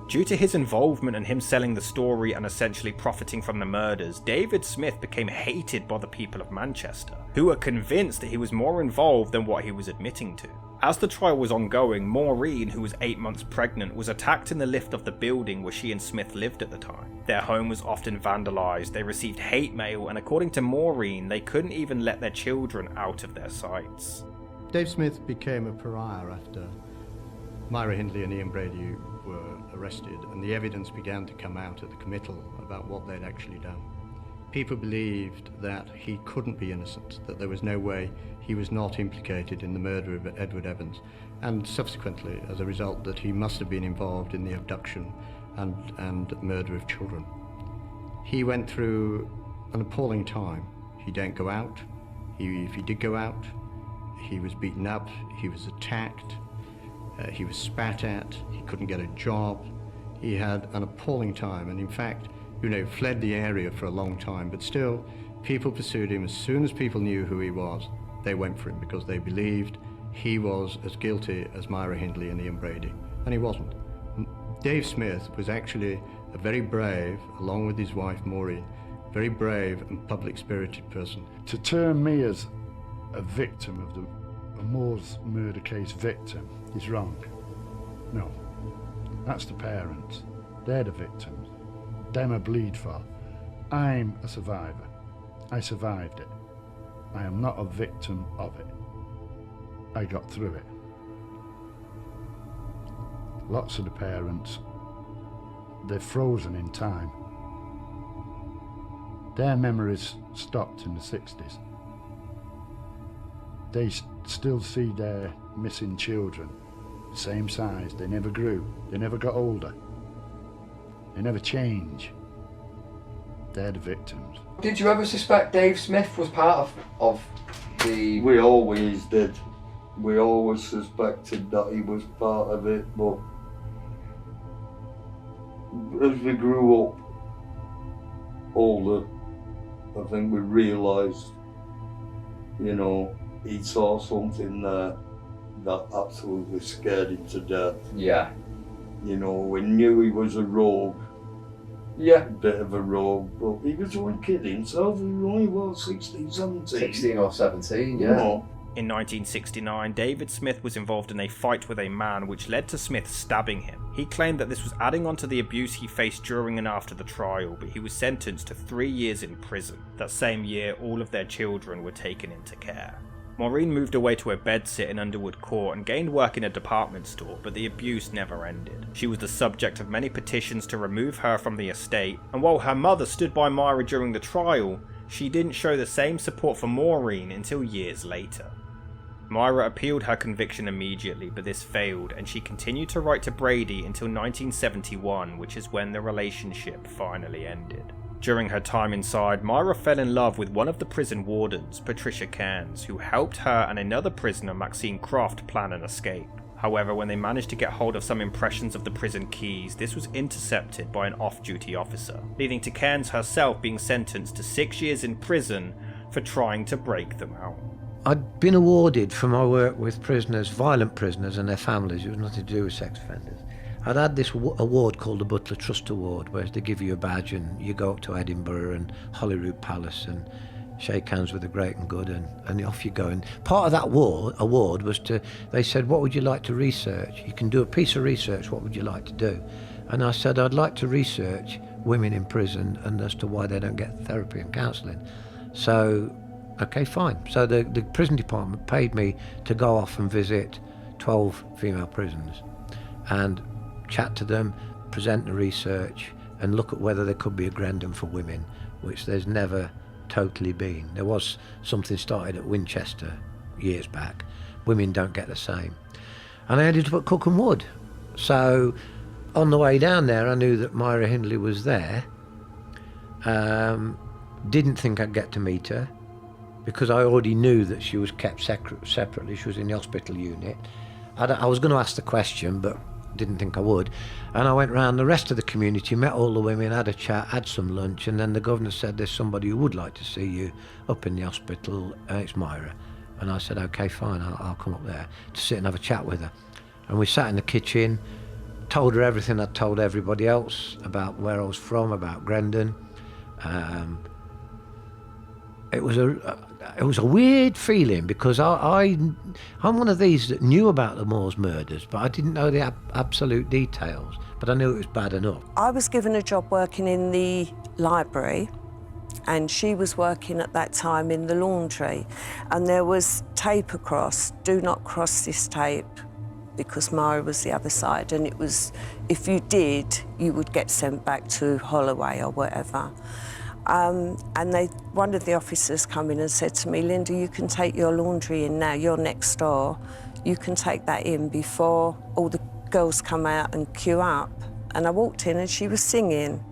Due to his involvement and him selling the story and essentially profiting from the murders, David Smith became hated by the people of Manchester, who were convinced that he was more involved than what he was admitting to. As the trial was ongoing, Maureen, who was 8 months pregnant, was attacked in the lift of the building where she and Smith lived at the time. Their home was often vandalised, they received hate mail, and according to Maureen, they couldn't even let their children out of their sights. Dave Smith became a pariah after Myra Hindley and Ian Brady were arrested, and the evidence began to come out at the committal about what they'd actually done. People believed that he couldn't be innocent, that there was no way he was not implicated in the murder of Edward Evans, and subsequently, as a result, that he must have been involved in the abduction and murder of children. He went through an appalling time. He didn't go out. If he did go out, he was beaten up, he was attacked, he was spat at, he couldn't get a job. He had an appalling time, and in fact, fled the area for a long time, but still, people pursued him. As soon as people knew who he was, they went for him because they believed he was as guilty as Myra Hindley and Ian Brady, and he wasn't. Dave Smith was actually a very brave, along with his wife Maureen, very brave and public-spirited person. To term me as a victim of the Moor's murder case victim is wrong. No, that's the parents. They're the victims. Them I bleed for. I'm a survivor. I survived it. I am not a victim of it. I got through it. Lots of the parents, they're frozen in time. Their memories stopped in the 60s. They still see their missing children, same size. They never grew. They never got older. They never change. They're the victims. Did you ever suspect Dave Smith was part of the... We always did. We always suspected that he was part of it, but as we grew up older, I think we realised, you know, he saw something there that absolutely scared him to death. Yeah. You know, we knew he was a rogue. Yeah. A bit of a rogue, but he was only kidding himself. He was only, what, 16, 17? 16 or 17, yeah. You know. In 1969, David Smith was involved in a fight with a man which led to Smith stabbing him. He claimed that this was adding on to the abuse he faced during and after the trial, but he was sentenced to 3 years in prison. That same year, all of their children were taken into care. Maureen moved away to a bedsit in Underwood Court and gained work in a department store, but the abuse never ended. She was the subject of many petitions to remove her from the estate, and while her mother stood by Myra during the trial, she didn't show the same support for Maureen until years later. Myra appealed her conviction immediately, but this failed, and she continued to write to Brady until 1971, which is when the relationship finally ended. During her time inside, Myra fell in love with one of the prison wardens, Patricia Cairns, who helped her and another prisoner, Maxine Croft, plan an escape. However, when they managed to get hold of some impressions of the prison keys, this was intercepted by an off-duty officer, leading to Cairns herself being sentenced to 6 years in prison for trying to break them out. I'd been awarded for my work with prisoners, violent prisoners and their families. It was nothing to do with sex offenders. I'd had this award called the Butler Trust Award, where they give you a badge and you go up to Edinburgh and Holyrood Palace and shake hands with the great and good, and off you go. And part of that award was they said, what would you like to research? You can do a piece of research, what would you like to do? And I said, I'd like to research women in prison and as to why they don't get therapy and counselling. So, okay, fine. So the prison department paid me to go off and visit 12 female prisons and chat to them, present the research, and look at whether there could be a Grendon for women, which there's never totally been. There was something started at Winchester years back. Women don't get the same. And I ended up at Cookham Wood. So on the way down there, I knew that Myra Hindley was there. Didn't think I'd get to meet her, because I already knew that she was kept separately. She was in the hospital unit. I was going to ask the question, but didn't think I would. And I went round the rest of the community, met all the women, had a chat, had some lunch, and then the governor said, there's somebody who would like to see you up in the hospital, it's Myra. And I said, okay, fine, I'll come up there to sit and have a chat with her. And we sat in the kitchen, told her everything I'd told everybody else about where I was from, about Grendon. It was a weird feeling, because I'm one of these that knew about the Moors murders, but I didn't know the absolute details, but I knew it was bad enough. I was given a job working in the library, and she was working at that time in the laundry, and there was tape across, do not cross this tape, because Myra was the other side, and it was, if you did, you would get sent back to Holloway or whatever. And one of the officers come in and said to me, Linda, you can take your laundry in now, you're next door. You can take that in before all the girls come out and queue up. And I walked in and she was singing.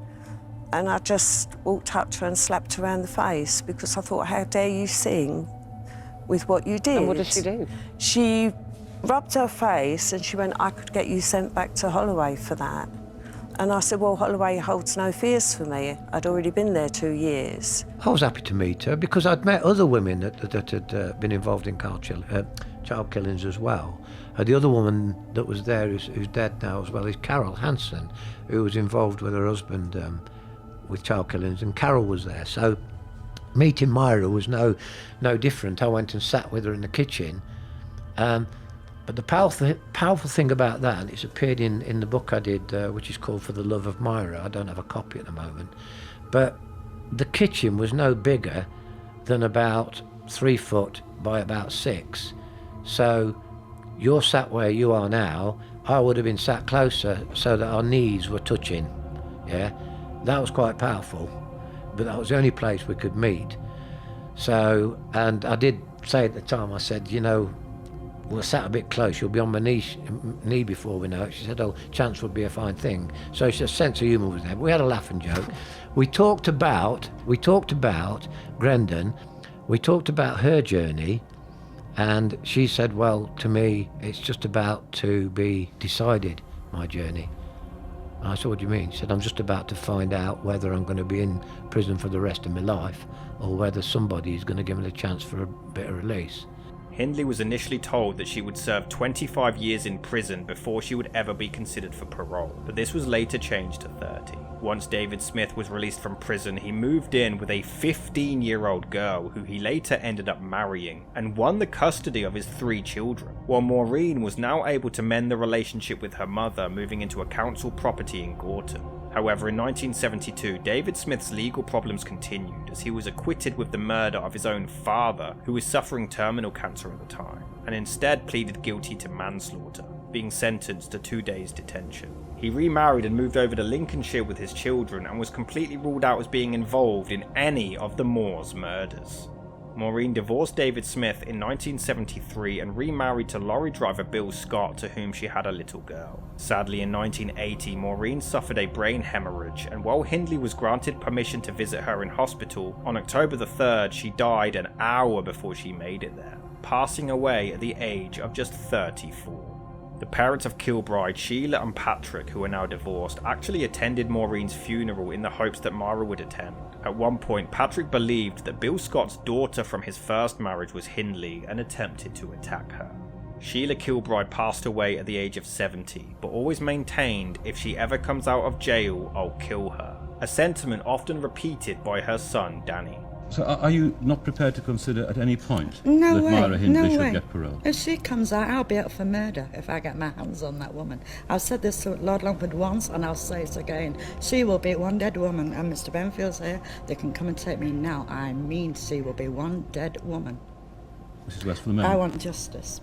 And I just walked up to her and slapped her around the face, because I thought, how dare you sing with what you did? And what did she do? She rubbed her face and she went, I could get you sent back to Holloway for that. And I said, well, Holloway holds no fears for me. I'd already been there 2 years. I was happy to meet her, because I'd met other women that had been involved in child killings as well. The other woman that was there, who's dead now as well, is Carol Hanson, who was involved with her husband with child killings, and Carol was there. So meeting Myra was no different. I went and sat with her in the kitchen. But the powerful thing about that, and it's appeared in the book I did, which is called For the Love of Myra. I don't have a copy at the moment. But the kitchen was no bigger than about 3 foot by about 6. So you're sat where you are now, I would have been sat closer so that our knees were touching. Yeah, that was quite powerful. But that was the only place we could meet. So, and I did say at the time, I said, you know, we're sat a bit close, you'll be on my knee before we know it. She said, oh, chance would be a fine thing. So she, sense of humour was there. We had a laugh and joke. We talked about Grendon, we talked about her journey, and she said, well, to me, it's just about to be decided, my journey. And I said, what do you mean? She said, I'm just about to find out whether I'm going to be in prison for the rest of my life or whether somebody is going to give me the chance for a bit of release. Hindley was initially told that she would serve 25 years in prison before she would ever be considered for parole, but this was later changed to 30. Once David Smith was released from prison, he moved in with a 15-year-old girl who he later ended up marrying and won the custody of his 3 children, while Maureen was now able to mend the relationship with her mother, moving into a council property in Gorton. However, in 1972, David Smith's legal problems continued as he was acquitted with the murder of his own father, who was suffering terminal cancer at the time, and instead pleaded guilty to manslaughter, being sentenced to 2 days detention. He remarried and moved over to Lincolnshire with his children and was completely ruled out as being involved in any of the Moors murders. Maureen divorced David Smith in 1973 and remarried to lorry driver Bill Scott, to whom she had a little girl. Sadly, in 1980, Maureen suffered a brain hemorrhage, and while Hindley was granted permission to visit her in hospital, on October the 3rd she died an hour before she made it there, passing away at the age of just 34. The parents of Kilbride, Sheila and Patrick, who are now divorced, actually attended Maureen's funeral in the hopes that Myra would attend. At one point, Patrick believed that Bill Scott's daughter from his first marriage was Hindley and attempted to attack her. Sheila Kilbride passed away at the age of 70, but always maintained, if she ever comes out of jail, I'll kill her, a sentiment often repeated by her son Danny. So are you not prepared to consider at any point No that way, Myra Hindley no should way. get parole? If she comes out, I'll be up for murder if I get my hands on that woman. I've said this to Lord Longford once and I'll say it again. She will be one dead woman, and Mr. Benfield's here. They can come and take me now. I mean, she will be one dead woman. Mrs. West for the I want justice.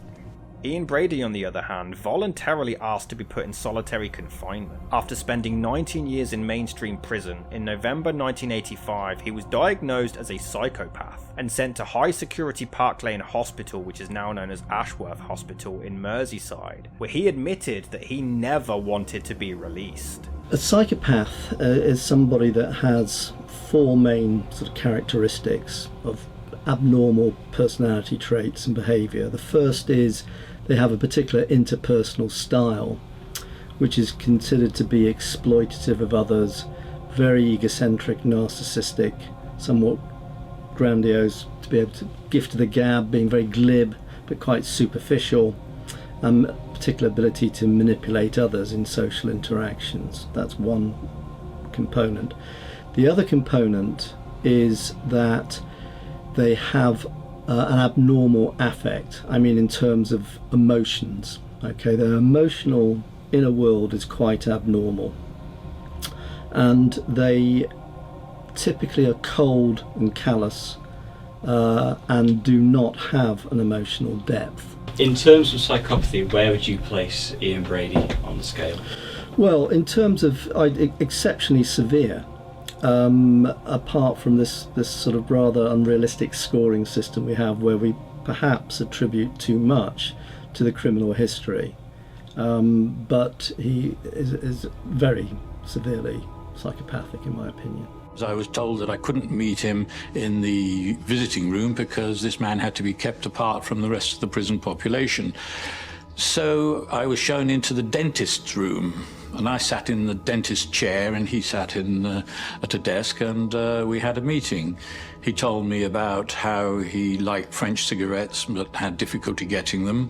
Ian Brady, on the other hand, voluntarily asked to be put in solitary confinement. After spending 19 years in mainstream prison, in November 1985 he was diagnosed as a psychopath and sent to high security Park Lane Hospital, which is now known as Ashworth Hospital in Merseyside, where he admitted that he never wanted to be released. A psychopath is somebody that has 4 main sort of characteristics of abnormal personality traits and behaviour. The first is they have a particular interpersonal style, which is considered to be exploitative of others, very egocentric, narcissistic, somewhat grandiose, to be able to give to the gab, being very glib but quite superficial, particular ability to manipulate others in social interactions. That's one component. The other component is that they have an abnormal affect. I mean, in terms of emotions. Okay, their emotional inner world is quite abnormal, and they typically are cold and callous and do not have an emotional depth. In terms of psychopathy, where would you place Ian Brady on the scale? Well, in terms of exceptionally severe. Apart from this sort of rather unrealistic scoring system we have, where we perhaps attribute too much to the criminal history, but he is very severely psychopathic in my opinion. I was told that I couldn't meet him in the visiting room because this man had to be kept apart from the rest of the prison population. So I was shown into the dentist's room, and I sat in the dentist's chair and he sat at a desk, and we had a meeting. He told me about how he liked French cigarettes but had difficulty getting them,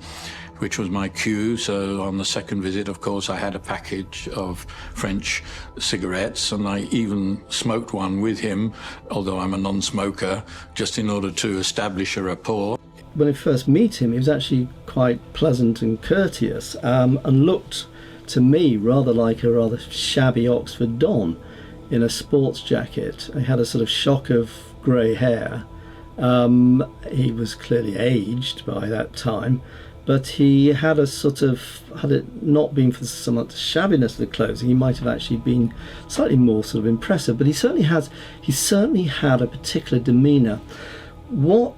which was my cue. So on the second visit, of course, I had a package of French cigarettes, and I even smoked one with him, although I'm a non-smoker, just in order to establish a rapport. When I first meet him, he was actually quite pleasant and courteous, and looked to me rather like a rather shabby Oxford Don in a sports jacket. He had a sort of shock of grey hair. He was clearly aged by that time, but he had a sort of, had it not been for so much shabbiness of the clothing, he might have actually been slightly more sort of impressive. But he certainly had a particular demeanour. What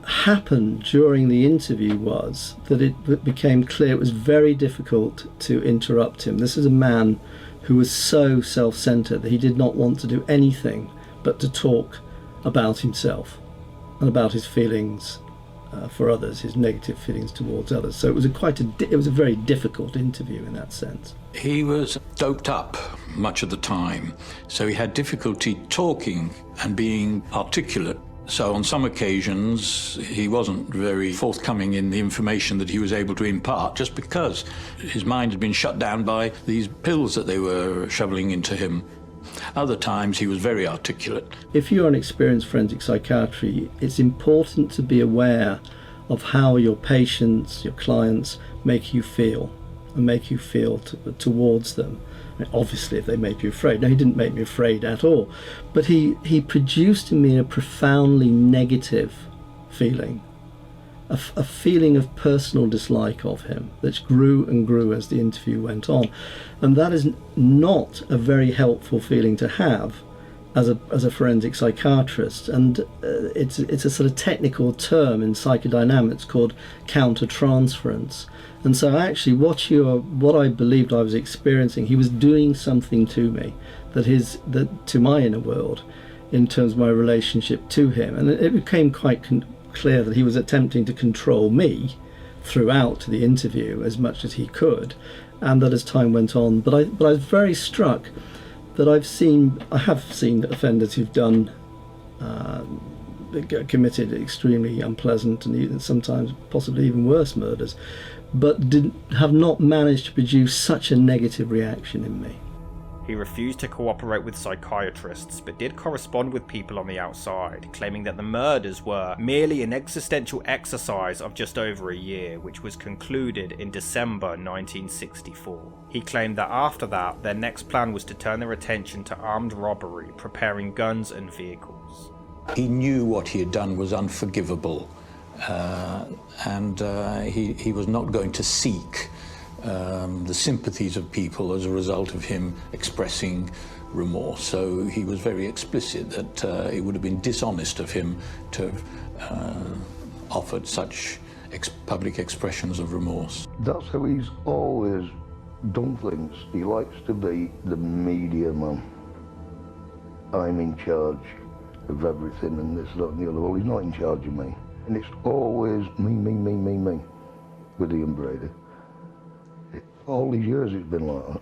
happened during the interview was that it became clear it was very difficult to interrupt him. This is a man who was so self-centered that he did not want to do anything but to talk about himself and about his feelings for others, his negative feelings towards others. So it was a very difficult interview in that sense. He was doped up much of the time, so he had difficulty talking and being articulate. So on some occasions, he wasn't very forthcoming in the information that he was able to impart, just because his mind had been shut down by these pills that they were shoveling into him. Other times, he was very articulate. If you're an experienced forensic psychiatry, it's important to be aware of how your patients, your clients, make you feel, and make you feel towards them. I mean, obviously, if they made you afraid. No, he didn't make me afraid at all. But he produced in me a profoundly negative feeling, a feeling of personal dislike of him that grew and grew as the interview went on. And that is not a very helpful feeling to have as a forensic psychiatrist. And it's a sort of technical term in psychodynamics called countertransference. And so actually what I believed I was experiencing, he was doing something to me, to my inner world, in terms of my relationship to him. And it became quite clear that he was attempting to control me throughout the interview as much as he could, and that as time went on. But I was very struck that I have seen offenders who've committed extremely unpleasant and even sometimes possibly even worse murders, but have not managed to produce such a negative reaction in me. He refused to cooperate with psychiatrists, but did correspond with people on the outside, claiming that the murders were merely an existential exercise of just over a year, which was concluded in December 1964. He claimed that after that, their next plan was to turn their attention to armed robbery, preparing guns and vehicles. He knew what he had done was unforgivable, and he was not going to seek the sympathies of people as a result of him expressing remorse. So he was very explicit that it would have been dishonest of him to have offered such public expressions of remorse. That's how he's always done things. He likes to be the media man. I'm in charge of everything and this, that and the other. Well, he's not in charge of me. And it's always me with Ian Brady. All these years it's been like that.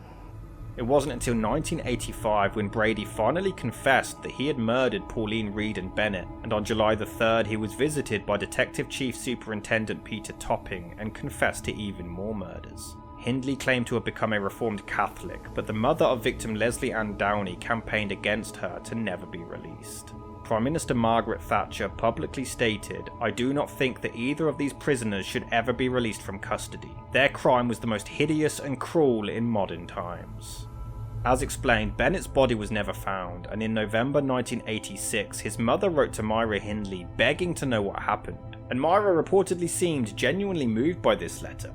It wasn't until 1985 when Brady finally confessed that he had murdered Pauline Reade and Bennett, and on July the 3rd he was visited by Detective Chief Superintendent Peter Topping and confessed to even more murders. Hindley claimed to have become a reformed Catholic, but the mother of victim Lesley Ann Downey campaigned against her to never be released. Prime Minister Margaret Thatcher publicly stated, "I do not think that either of these prisoners should ever be released from custody. Their crime was the most hideous and cruel in modern times." As explained, Bennett's body was never found, and in November 1986 his mother wrote to Myra Hindley begging to know what happened, and Myra reportedly seemed genuinely moved by this letter.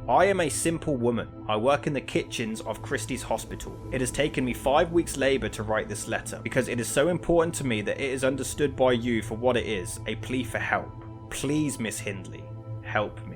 "I am a simple woman. I work in the kitchens of Christie's Hospital. It has taken me 5 weeks' labour to write this letter, because it is so important to me that it is understood by you for what it is, a plea for help. Please, Miss Hindley, help me."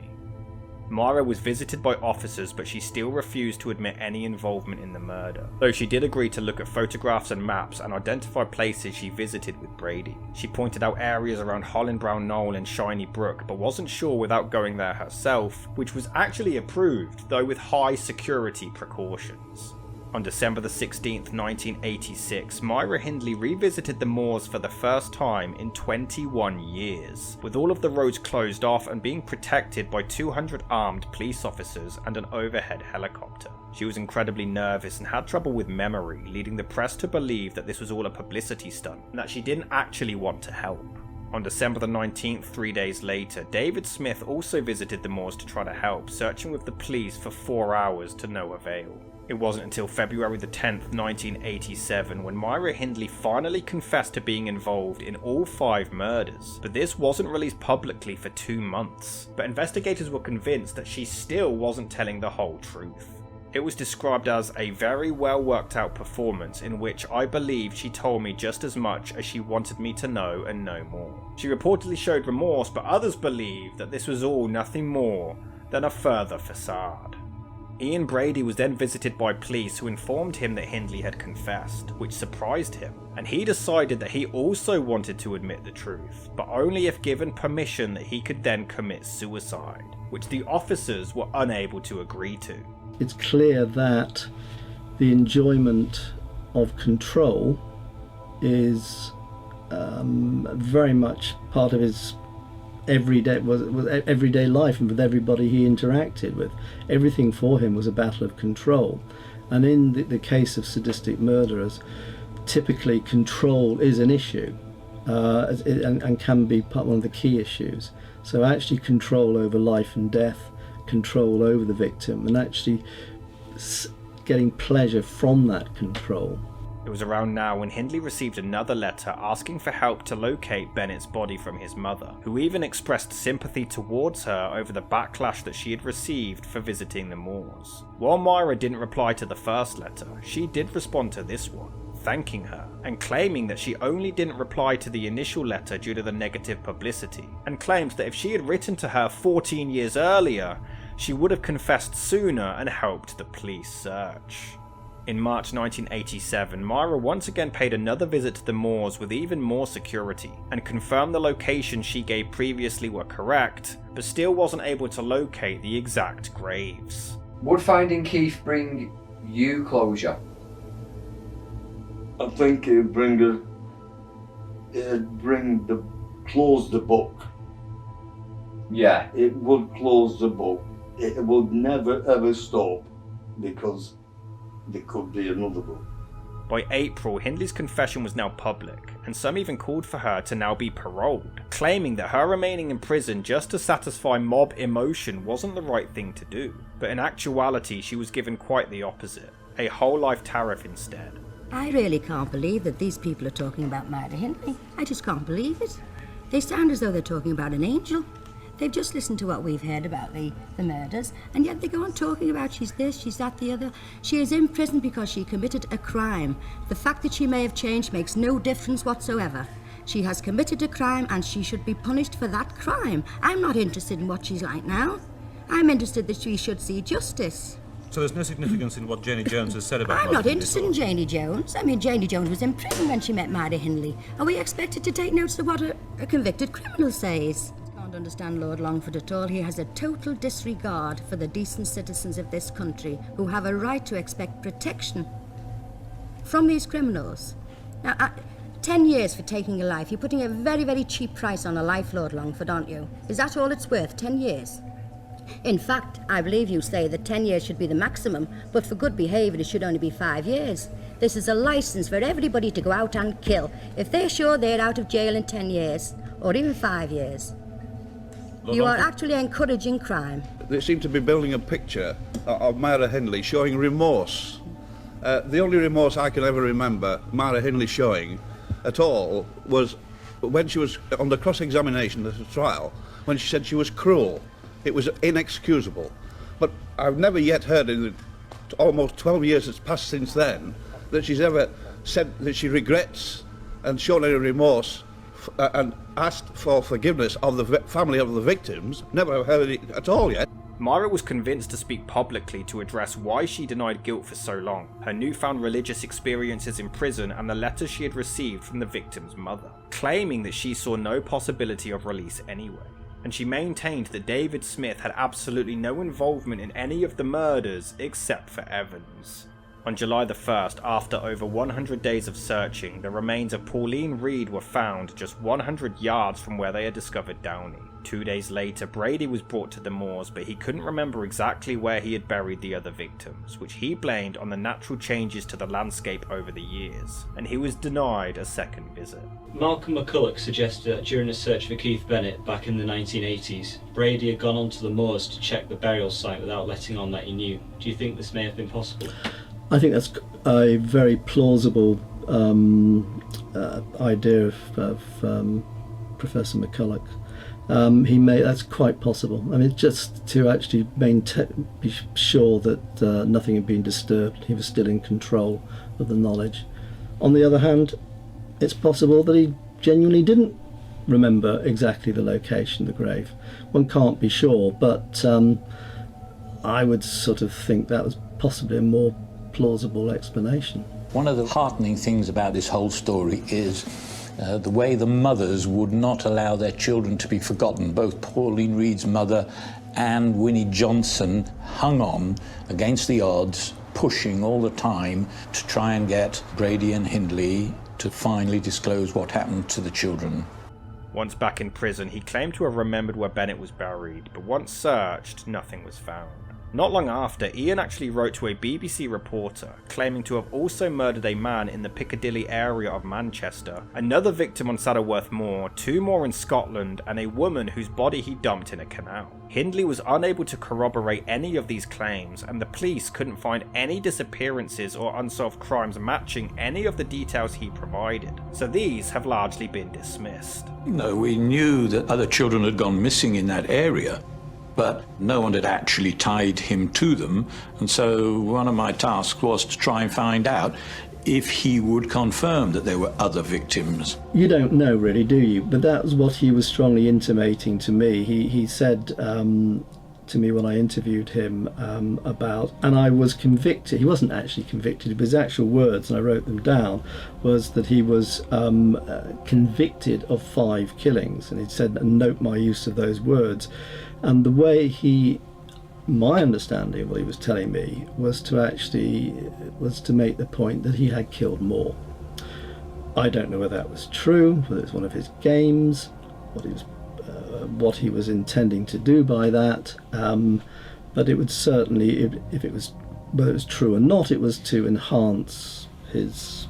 Myra was visited by officers, but she still refused to admit any involvement in the murder, though she did agree to look at photographs and maps and identify places she visited with Brady. She pointed out areas around Hollinbrown Knoll and Shiny Brook, but wasn't sure without going there herself, which was actually approved, though with high security precautions. On December the 16th, 1986, Myra Hindley revisited the moors for the first time in 21 years, with all of the roads closed off and being protected by 200 armed police officers and an overhead helicopter. She was incredibly nervous and had trouble with memory, leading the press to believe that this was all a publicity stunt, and that she didn't actually want to help. On December the 19th, 3 days later, David Smith also visited the moors to try to help, searching with the police for 4 hours to no avail. It wasn't until February the 10th, 1987 when Myra Hindley finally confessed to being involved in all 5 murders, but this wasn't released publicly for 2 months. But investigators were convinced that she still wasn't telling the whole truth. It was described as a very well worked out performance in which I believe she told me just as much as she wanted me to know and no more. She reportedly showed remorse, but others believe that this was all nothing more than a further facade. Ian Brady was then visited by police who informed him that Hindley had confessed, which surprised him, and he decided that he also wanted to admit the truth, but only if given permission that he could then commit suicide, which the officers were unable to agree to. It's clear that the enjoyment of control is very much part of his everyday life, and with everybody he interacted with. Everything for him was a battle of control. And in the case of sadistic murderers, typically control is an issue and can be one of the key issues. So actually control over life and death, control over the victim, and actually getting pleasure from that control. It was around now when Hindley received another letter asking for help to locate Bennett's body from his mother, who even expressed sympathy towards her over the backlash that she had received for visiting the moors. While Myra didn't reply to the first letter, she did respond to this one, thanking her, and claiming that she only didn't reply to the initial letter due to the negative publicity, and claims that if she had written to her 14 years earlier, she would have confessed sooner and helped the police search. In March 1987, Myra once again paid another visit to the moors with even more security, and confirmed the location she gave previously were correct, but still wasn't able to locate the exact graves. Would finding Keith bring you closure? I think it'd close the book. Yeah. It would close the book. It would never ever stop, because there could be another book. By April, Hindley's confession was now public, and some even called for her to now be paroled, claiming that her remaining in prison just to satisfy mob emotion wasn't the right thing to do. But in actuality, she was given quite the opposite, a whole life tariff instead. I really can't believe that these people are talking about Maida Hindley. I just can't believe it. They sound as though they're talking about an angel. They've just listened to what we've heard about the murders, and yet they go on talking about she's this, she's that, the other. She is in prison because she committed a crime. The fact that she may have changed makes no difference whatsoever. She has committed a crime and she should be punished for that crime. I'm not interested in what she's like now. I'm interested that she should see justice. So there's no significance in what Janie Jones has said about I'm not interested in Janie Jones. I mean, Janie Jones was in prison when she met Maida Hindley. Are we expected to take notice of what a convicted criminal says? Understand Lord Longford at all. He has a total disregard for the decent citizens of this country who have a right to expect protection from these criminals. Now, 10 years for taking a life. You're putting a very, very cheap price on a life, Lord Longford, aren't you? Is that all it's worth, 10 years? In fact, I believe you say that 10 years should be the maximum, but for good behaviour it should only be 5 years. This is a licence for everybody to go out and kill, if they're sure they're out of jail in 10 years, or even 5 years. You are actually encouraging crime. They seem to be building a picture of Myra Hindley showing remorse. The only remorse I can ever remember Myra Hindley showing at all was when she was on the cross-examination at the trial, when she said she was cruel. It was inexcusable. But I've never yet heard in the almost 12 years that's passed since then that she's ever said that she regrets and shown any remorse and asked for forgiveness of the family of the victims. Never heard it at all yet. Myra was convinced to speak publicly to address why she denied guilt for so long, her newfound religious experiences in prison and the letters she had received from the victim's mother, claiming that she saw no possibility of release anyway. And she maintained that David Smith had absolutely no involvement in any of the murders except for Evans. On July the 1st, after over 100 days of searching, the remains of Pauline Reade were found just 100 yards from where they had discovered Downey. 2 days later, Brady was brought to the moors, but he couldn't remember exactly where he had buried the other victims, which he blamed on the natural changes to the landscape over the years, and he was denied a second visit. Malcolm McCulloch suggested that during a search for Keith Bennett back in the 1980s, Brady had gone onto the moors to check the burial site without letting on that he knew. Do you think this may have been possible? I think that's a very plausible idea of Professor McCulloch. That's quite possible. I mean, just to actually be sure that nothing had been disturbed, he was still in control of the knowledge. On the other hand, it's possible that he genuinely didn't remember exactly the location of the grave. One can't be sure, but I would sort of think that was possibly a more plausible explanation. One of the heartening things about this whole story is the way the mothers would not allow their children to be forgotten. Both Pauline Reade's mother and Winnie Johnson hung on against the odds, pushing all the time to try and get Brady and Hindley to finally disclose what happened to the children. Once back in prison, he claimed to have remembered where Bennett was buried, but once searched, nothing was found. Not long after, Ian actually wrote to a BBC reporter, claiming to have also murdered a man in the Piccadilly area of Manchester, another victim on Saddleworth Moor, 2 more in Scotland, and a woman whose body he dumped in a canal. Hindley was unable to corroborate any of these claims, and the police couldn't find any disappearances or unsolved crimes matching any of the details he provided, so these have largely been dismissed. No, we knew that other children had gone missing in that area, but no one had actually tied him to them, and so one of my tasks was to try and find out if he would confirm that there were other victims. You don't know really, do you? But that was what he was strongly intimating to me. He said to me when I interviewed him about, and I was convicted, he wasn't actually convicted, but his actual words, and I wrote them down, was that he was convicted of 5 killings, and he'd said, note my use of those words. And the way my understanding of what he was telling me was to make the point that he had killed more. I don't know whether that was true, whether it was one of his games, what he was intending to do by that, but it would certainly, if it was, whether it was true or not, it was to enhance his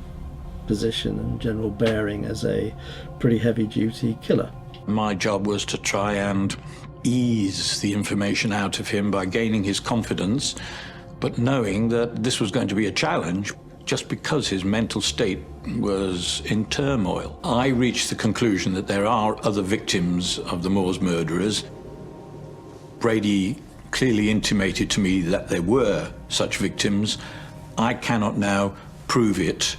position and general bearing as a pretty heavy-duty killer. My job was to try and ease the information out of him by gaining his confidence, but knowing that this was going to be a challenge just because his mental state was in turmoil. I reached the conclusion that there are other victims of the Moor's murderers. Brady clearly intimated to me that there were such victims. I cannot now prove it,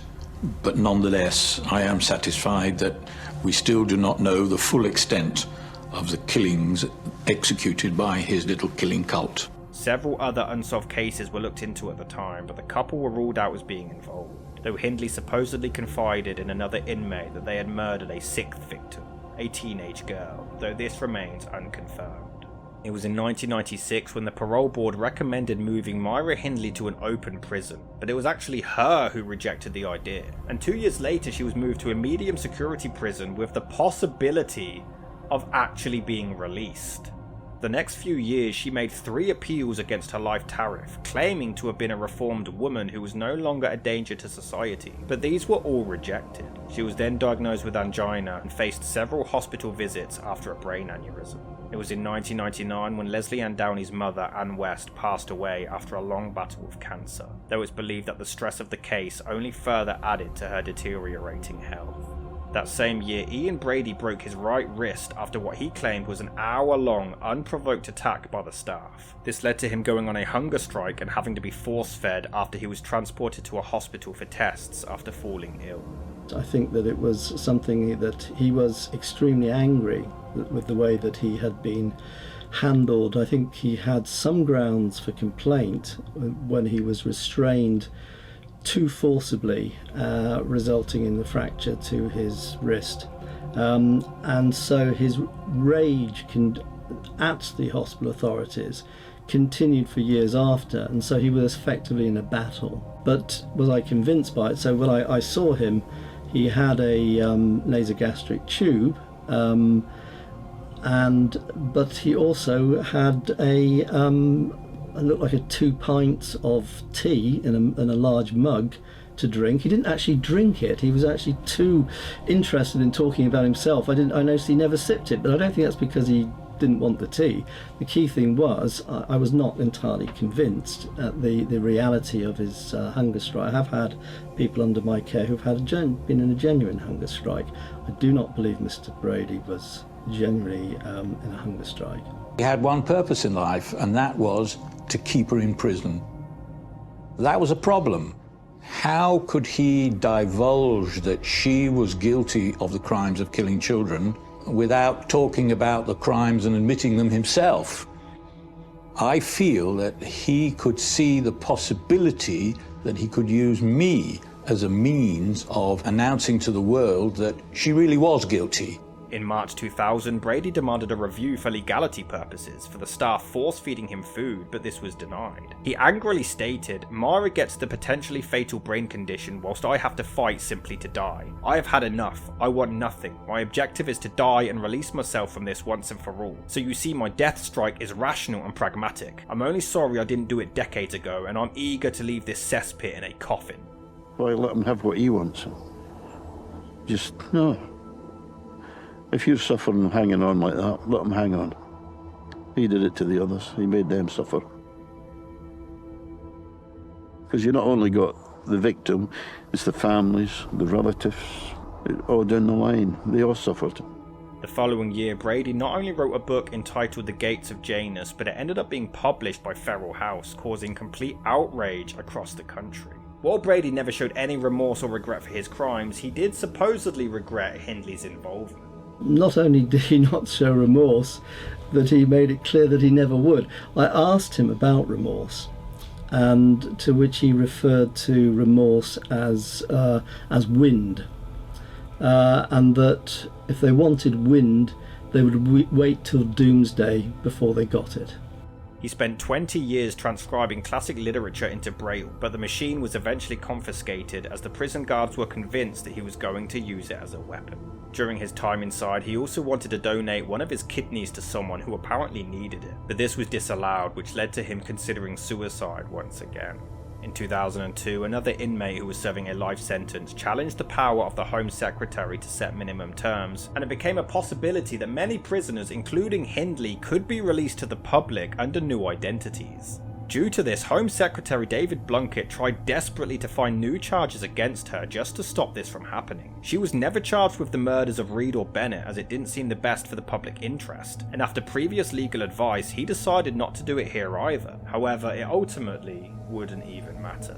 but nonetheless I am satisfied that we still do not know the full extent of the killings executed by his little killing cult. Several other unsolved cases were looked into at the time, but the couple were ruled out as being involved, though Hindley supposedly confided in another inmate that they had murdered a 6th victim, a teenage girl, though this remains unconfirmed. It was in 1996 when the parole board recommended moving Myra Hindley to an open prison, but it was actually her who rejected the idea, and 2 years later she was moved to a medium security prison with the possibility of actually being released. The next few years she made 3 appeals against her life tariff, claiming to have been a reformed woman who was no longer a danger to society, but these were all rejected. She was then diagnosed with angina and faced several hospital visits after a brain aneurysm. It was in 1999 when Lesley Ann Downey's mother, Ann West, passed away after a long battle with cancer, though it's believed that the stress of the case only further added to her deteriorating health. That same year, Ian Brady broke his right wrist after what he claimed was an hour-long, unprovoked attack by the staff. This led to him going on a hunger strike and having to be force-fed after he was transported to a hospital for tests after falling ill. I think that it was something that he was extremely angry with the way that he had been handled. I think he had some grounds for complaint when he was restrained too forcibly, resulting in the fracture to his wrist. And so his rage at the hospital authorities continued for years after, and so he was effectively in a battle. But was I convinced by it? So when I saw him, he had a nasogastric tube, but he also had it looked like 2 pints of tea in a large mug to drink. He didn't actually drink it. He was actually too interested in talking about himself. I noticed he never sipped it, but I don't think that's because he didn't want the tea. The key thing was I was not entirely convinced at the reality of his hunger strike. I have had people under my care who've been in a genuine hunger strike. I do not believe Mr. Brady was generally in a hunger strike. He had one purpose in life, and that was to keep her in prison. That was a problem. How could he divulge that she was guilty of the crimes of killing children without talking about the crimes and admitting them himself? I feel that he could see the possibility that he could use me as a means of announcing to the world that she really was guilty. In March 2000, Brady demanded a review for legality purposes for the staff force-feeding him food, but this was denied. He angrily stated, "Myra gets the potentially fatal brain condition whilst I have to fight simply to die. I have had enough. I want nothing. My objective is to die and release myself from this once and for all. So you see, my death strike is rational and pragmatic. I'm only sorry I didn't do it decades ago, and I'm eager to leave this cesspit in a coffin." Why let him have what he wants? Just, no. If you're suffering and hanging on like that, let him hang on. He did it to the others. He made them suffer. Because you not only got the victim, it's the families, the relatives, all down the line. They all suffered. The following year, Brady not only wrote a book entitled The Gates of Janus, but it ended up being published by Feral House, causing complete outrage across the country. While Brady never showed any remorse or regret for his crimes, he did supposedly regret Hindley's involvement. Not only did he not show remorse, but he made it clear that he never would. I asked him about remorse, and to which he referred to remorse as wind, and that if they wanted wind, they would wait till doomsday before they got it. He spent 20 years transcribing classic literature into Braille, but the machine was eventually confiscated as the prison guards were convinced that he was going to use it as a weapon. During his time inside, he also wanted to donate one of his kidneys to someone who apparently needed it, but this was disallowed, which led to him considering suicide once again. In 2002, another inmate who was serving a life sentence challenged the power of the Home Secretary to set minimum terms, and it became a possibility that many prisoners, including Hindley, could be released to the public under new identities. Due to this, Home Secretary David Blunkett tried desperately to find new charges against her just to stop this from happening. She was never charged with the murders of Reade or Bennett, as it didn't seem the best for the public interest, and after previous legal advice, he decided not to do it here either. However, it ultimately wouldn't even matter.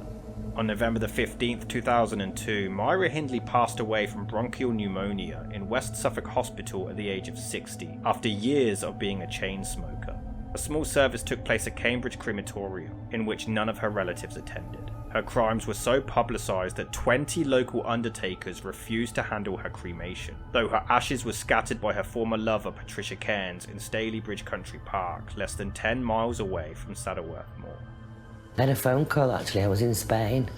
On November the 15th, 2002, Myra Hindley passed away from bronchial pneumonia in West Suffolk Hospital at the age of 60, after years of being a chain smoker. A small service took place at Cambridge Crematorium, in which none of her relatives attended. Her crimes were so publicised that 20 local undertakers refused to handle her cremation, though her ashes were scattered by her former lover Patricia Cairns in Stalybridge Country Park, less than 10 miles away from Saddleworth Moor. I had a phone call actually. I was in Spain,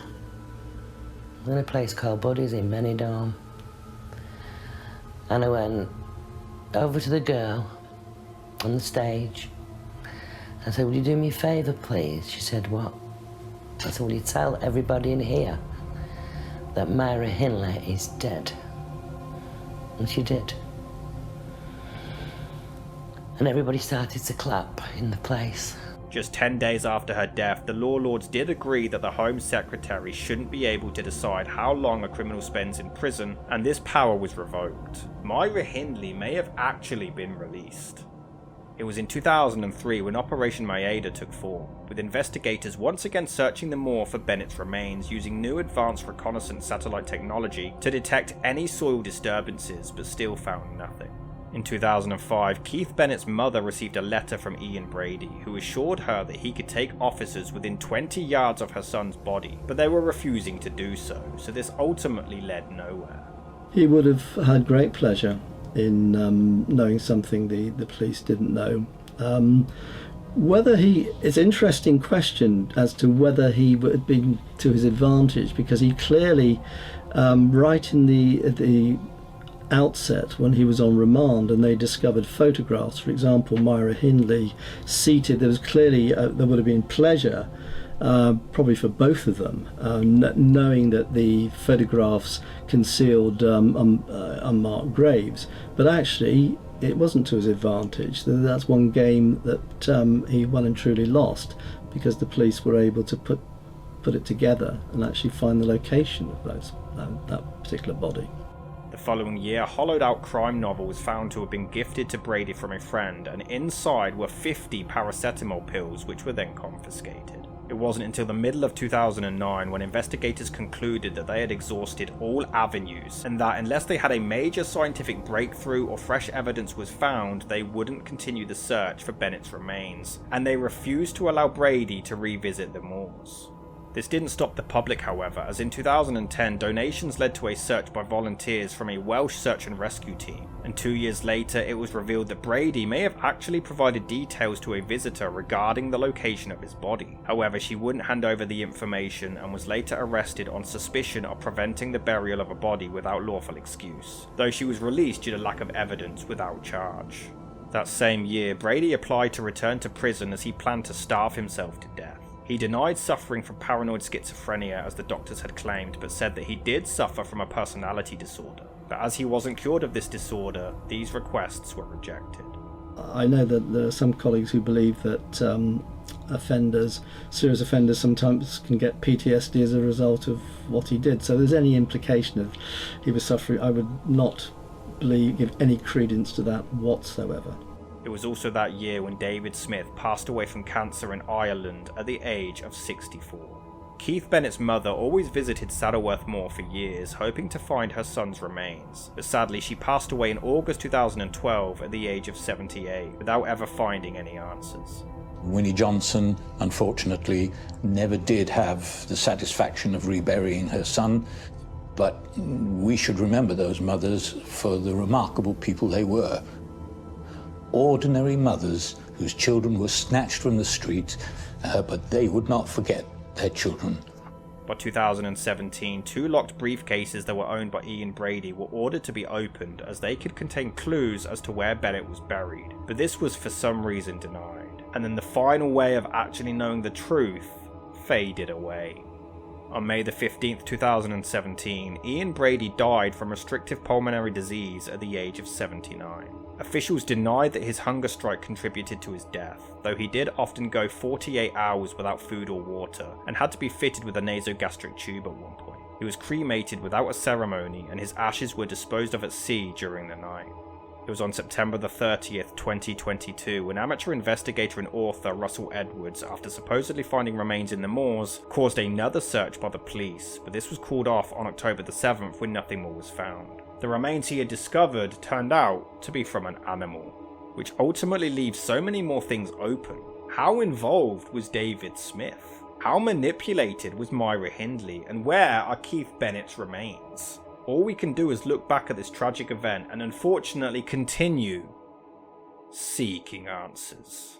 in a place called Buddy's in Benidorm, and I went over to the girl on the stage. I said, "Will you do me a favour, please?" She said, "What?" I said, "Will you tell everybody in here that Myra Hindley is dead?" And she did. And everybody started to clap in the place. Just 10 days after her death, the Law Lords did agree that the Home Secretary shouldn't be able to decide how long a criminal spends in prison, and this power was revoked. Myra Hindley may have actually been released. It was in 2003 when Operation Maida took form, with investigators once again searching the moor for Bennett's remains using new advanced reconnaissance satellite technology to detect any soil disturbances, but still found nothing. In 2005, Keith Bennett's mother received a letter from Ian Brady, who assured her that he could take officers within 20 yards of her son's body, but they were refusing to do so, so this ultimately led nowhere. He would have had great pleasure in knowing something the police didn't know. It's an interesting question as to whether he would have been to his advantage, because he clearly, right in the outset when he was on remand and they discovered photographs, for example, Myra Hindley seated, there was clearly, there would have been pleasure, probably for both of them, knowing that the photographs concealed unmarked graves, but actually it wasn't to his advantage. That's one game that he well and truly lost, because the police were able to put it together and actually find the location of that particular body. The The following year, a hollowed-out crime novel was found to have been gifted to Brady from a friend, and inside were 50 paracetamol pills which were then confiscated. It wasn't until the middle of 2009 when investigators concluded that they had exhausted all avenues, and that unless they had a major scientific breakthrough or fresh evidence was found, they wouldn't continue the search for Bennett's remains, and they refused to allow Brady to revisit the moors. This didn't stop the public, however, as in 2010 donations led to a search by volunteers from a Welsh search and rescue team, and 2 years later it was revealed that Brady may have actually provided details to a visitor regarding the location of his body. However, she wouldn't hand over the information and was later arrested on suspicion of preventing the burial of a body without lawful excuse, though she was released due to lack of evidence without charge. That same year, Brady applied to return to prison as he planned to starve himself to death. He denied suffering from paranoid schizophrenia as the doctors had claimed, but said that he did suffer from a personality disorder. But as he wasn't cured of this disorder, these requests were rejected. I know that there are some colleagues who believe that serious offenders sometimes can get PTSD as a result of what he did. So if there's any implication of he was suffering, I would not give any credence to that whatsoever. It was also that year when David Smith passed away from cancer in Ireland at the age of 64. Keith Bennett's mother always visited Saddleworth Moor for years, hoping to find her son's remains, but sadly she passed away in August 2012 at the age of 78, without ever finding any answers. Winnie Johnson, unfortunately, never did have the satisfaction of reburying her son, but we should remember those mothers for the remarkable people they were. Ordinary mothers whose children were snatched from the street, but they would not forget their children. By 2017, 2 locked briefcases that were owned by Ian Brady were ordered to be opened as they could contain clues as to where Bennett was buried, but this was for some reason denied. And then the final way of actually knowing the truth faded away. On May the 15th, 2017, Ian Brady died from restrictive pulmonary disease at the age of 79. Officials denied that his hunger strike contributed to his death, though he did often go 48 hours without food or water, and had to be fitted with a nasogastric tube at one point. He was cremated without a ceremony, and his ashes were disposed of at sea during the night. It was on September the 30th, 2022, when amateur investigator and author Russell Edwards, after supposedly finding remains in the moors, caused another search by the police, but this was called off on October the 7th when nothing more was found. The remains he had discovered turned out to be from an animal, which ultimately leaves so many more things open. How involved was David Smith? How manipulated was Myra Hindley? And where are Keith Bennett's remains? All we can do is look back at this tragic event and unfortunately continue seeking answers.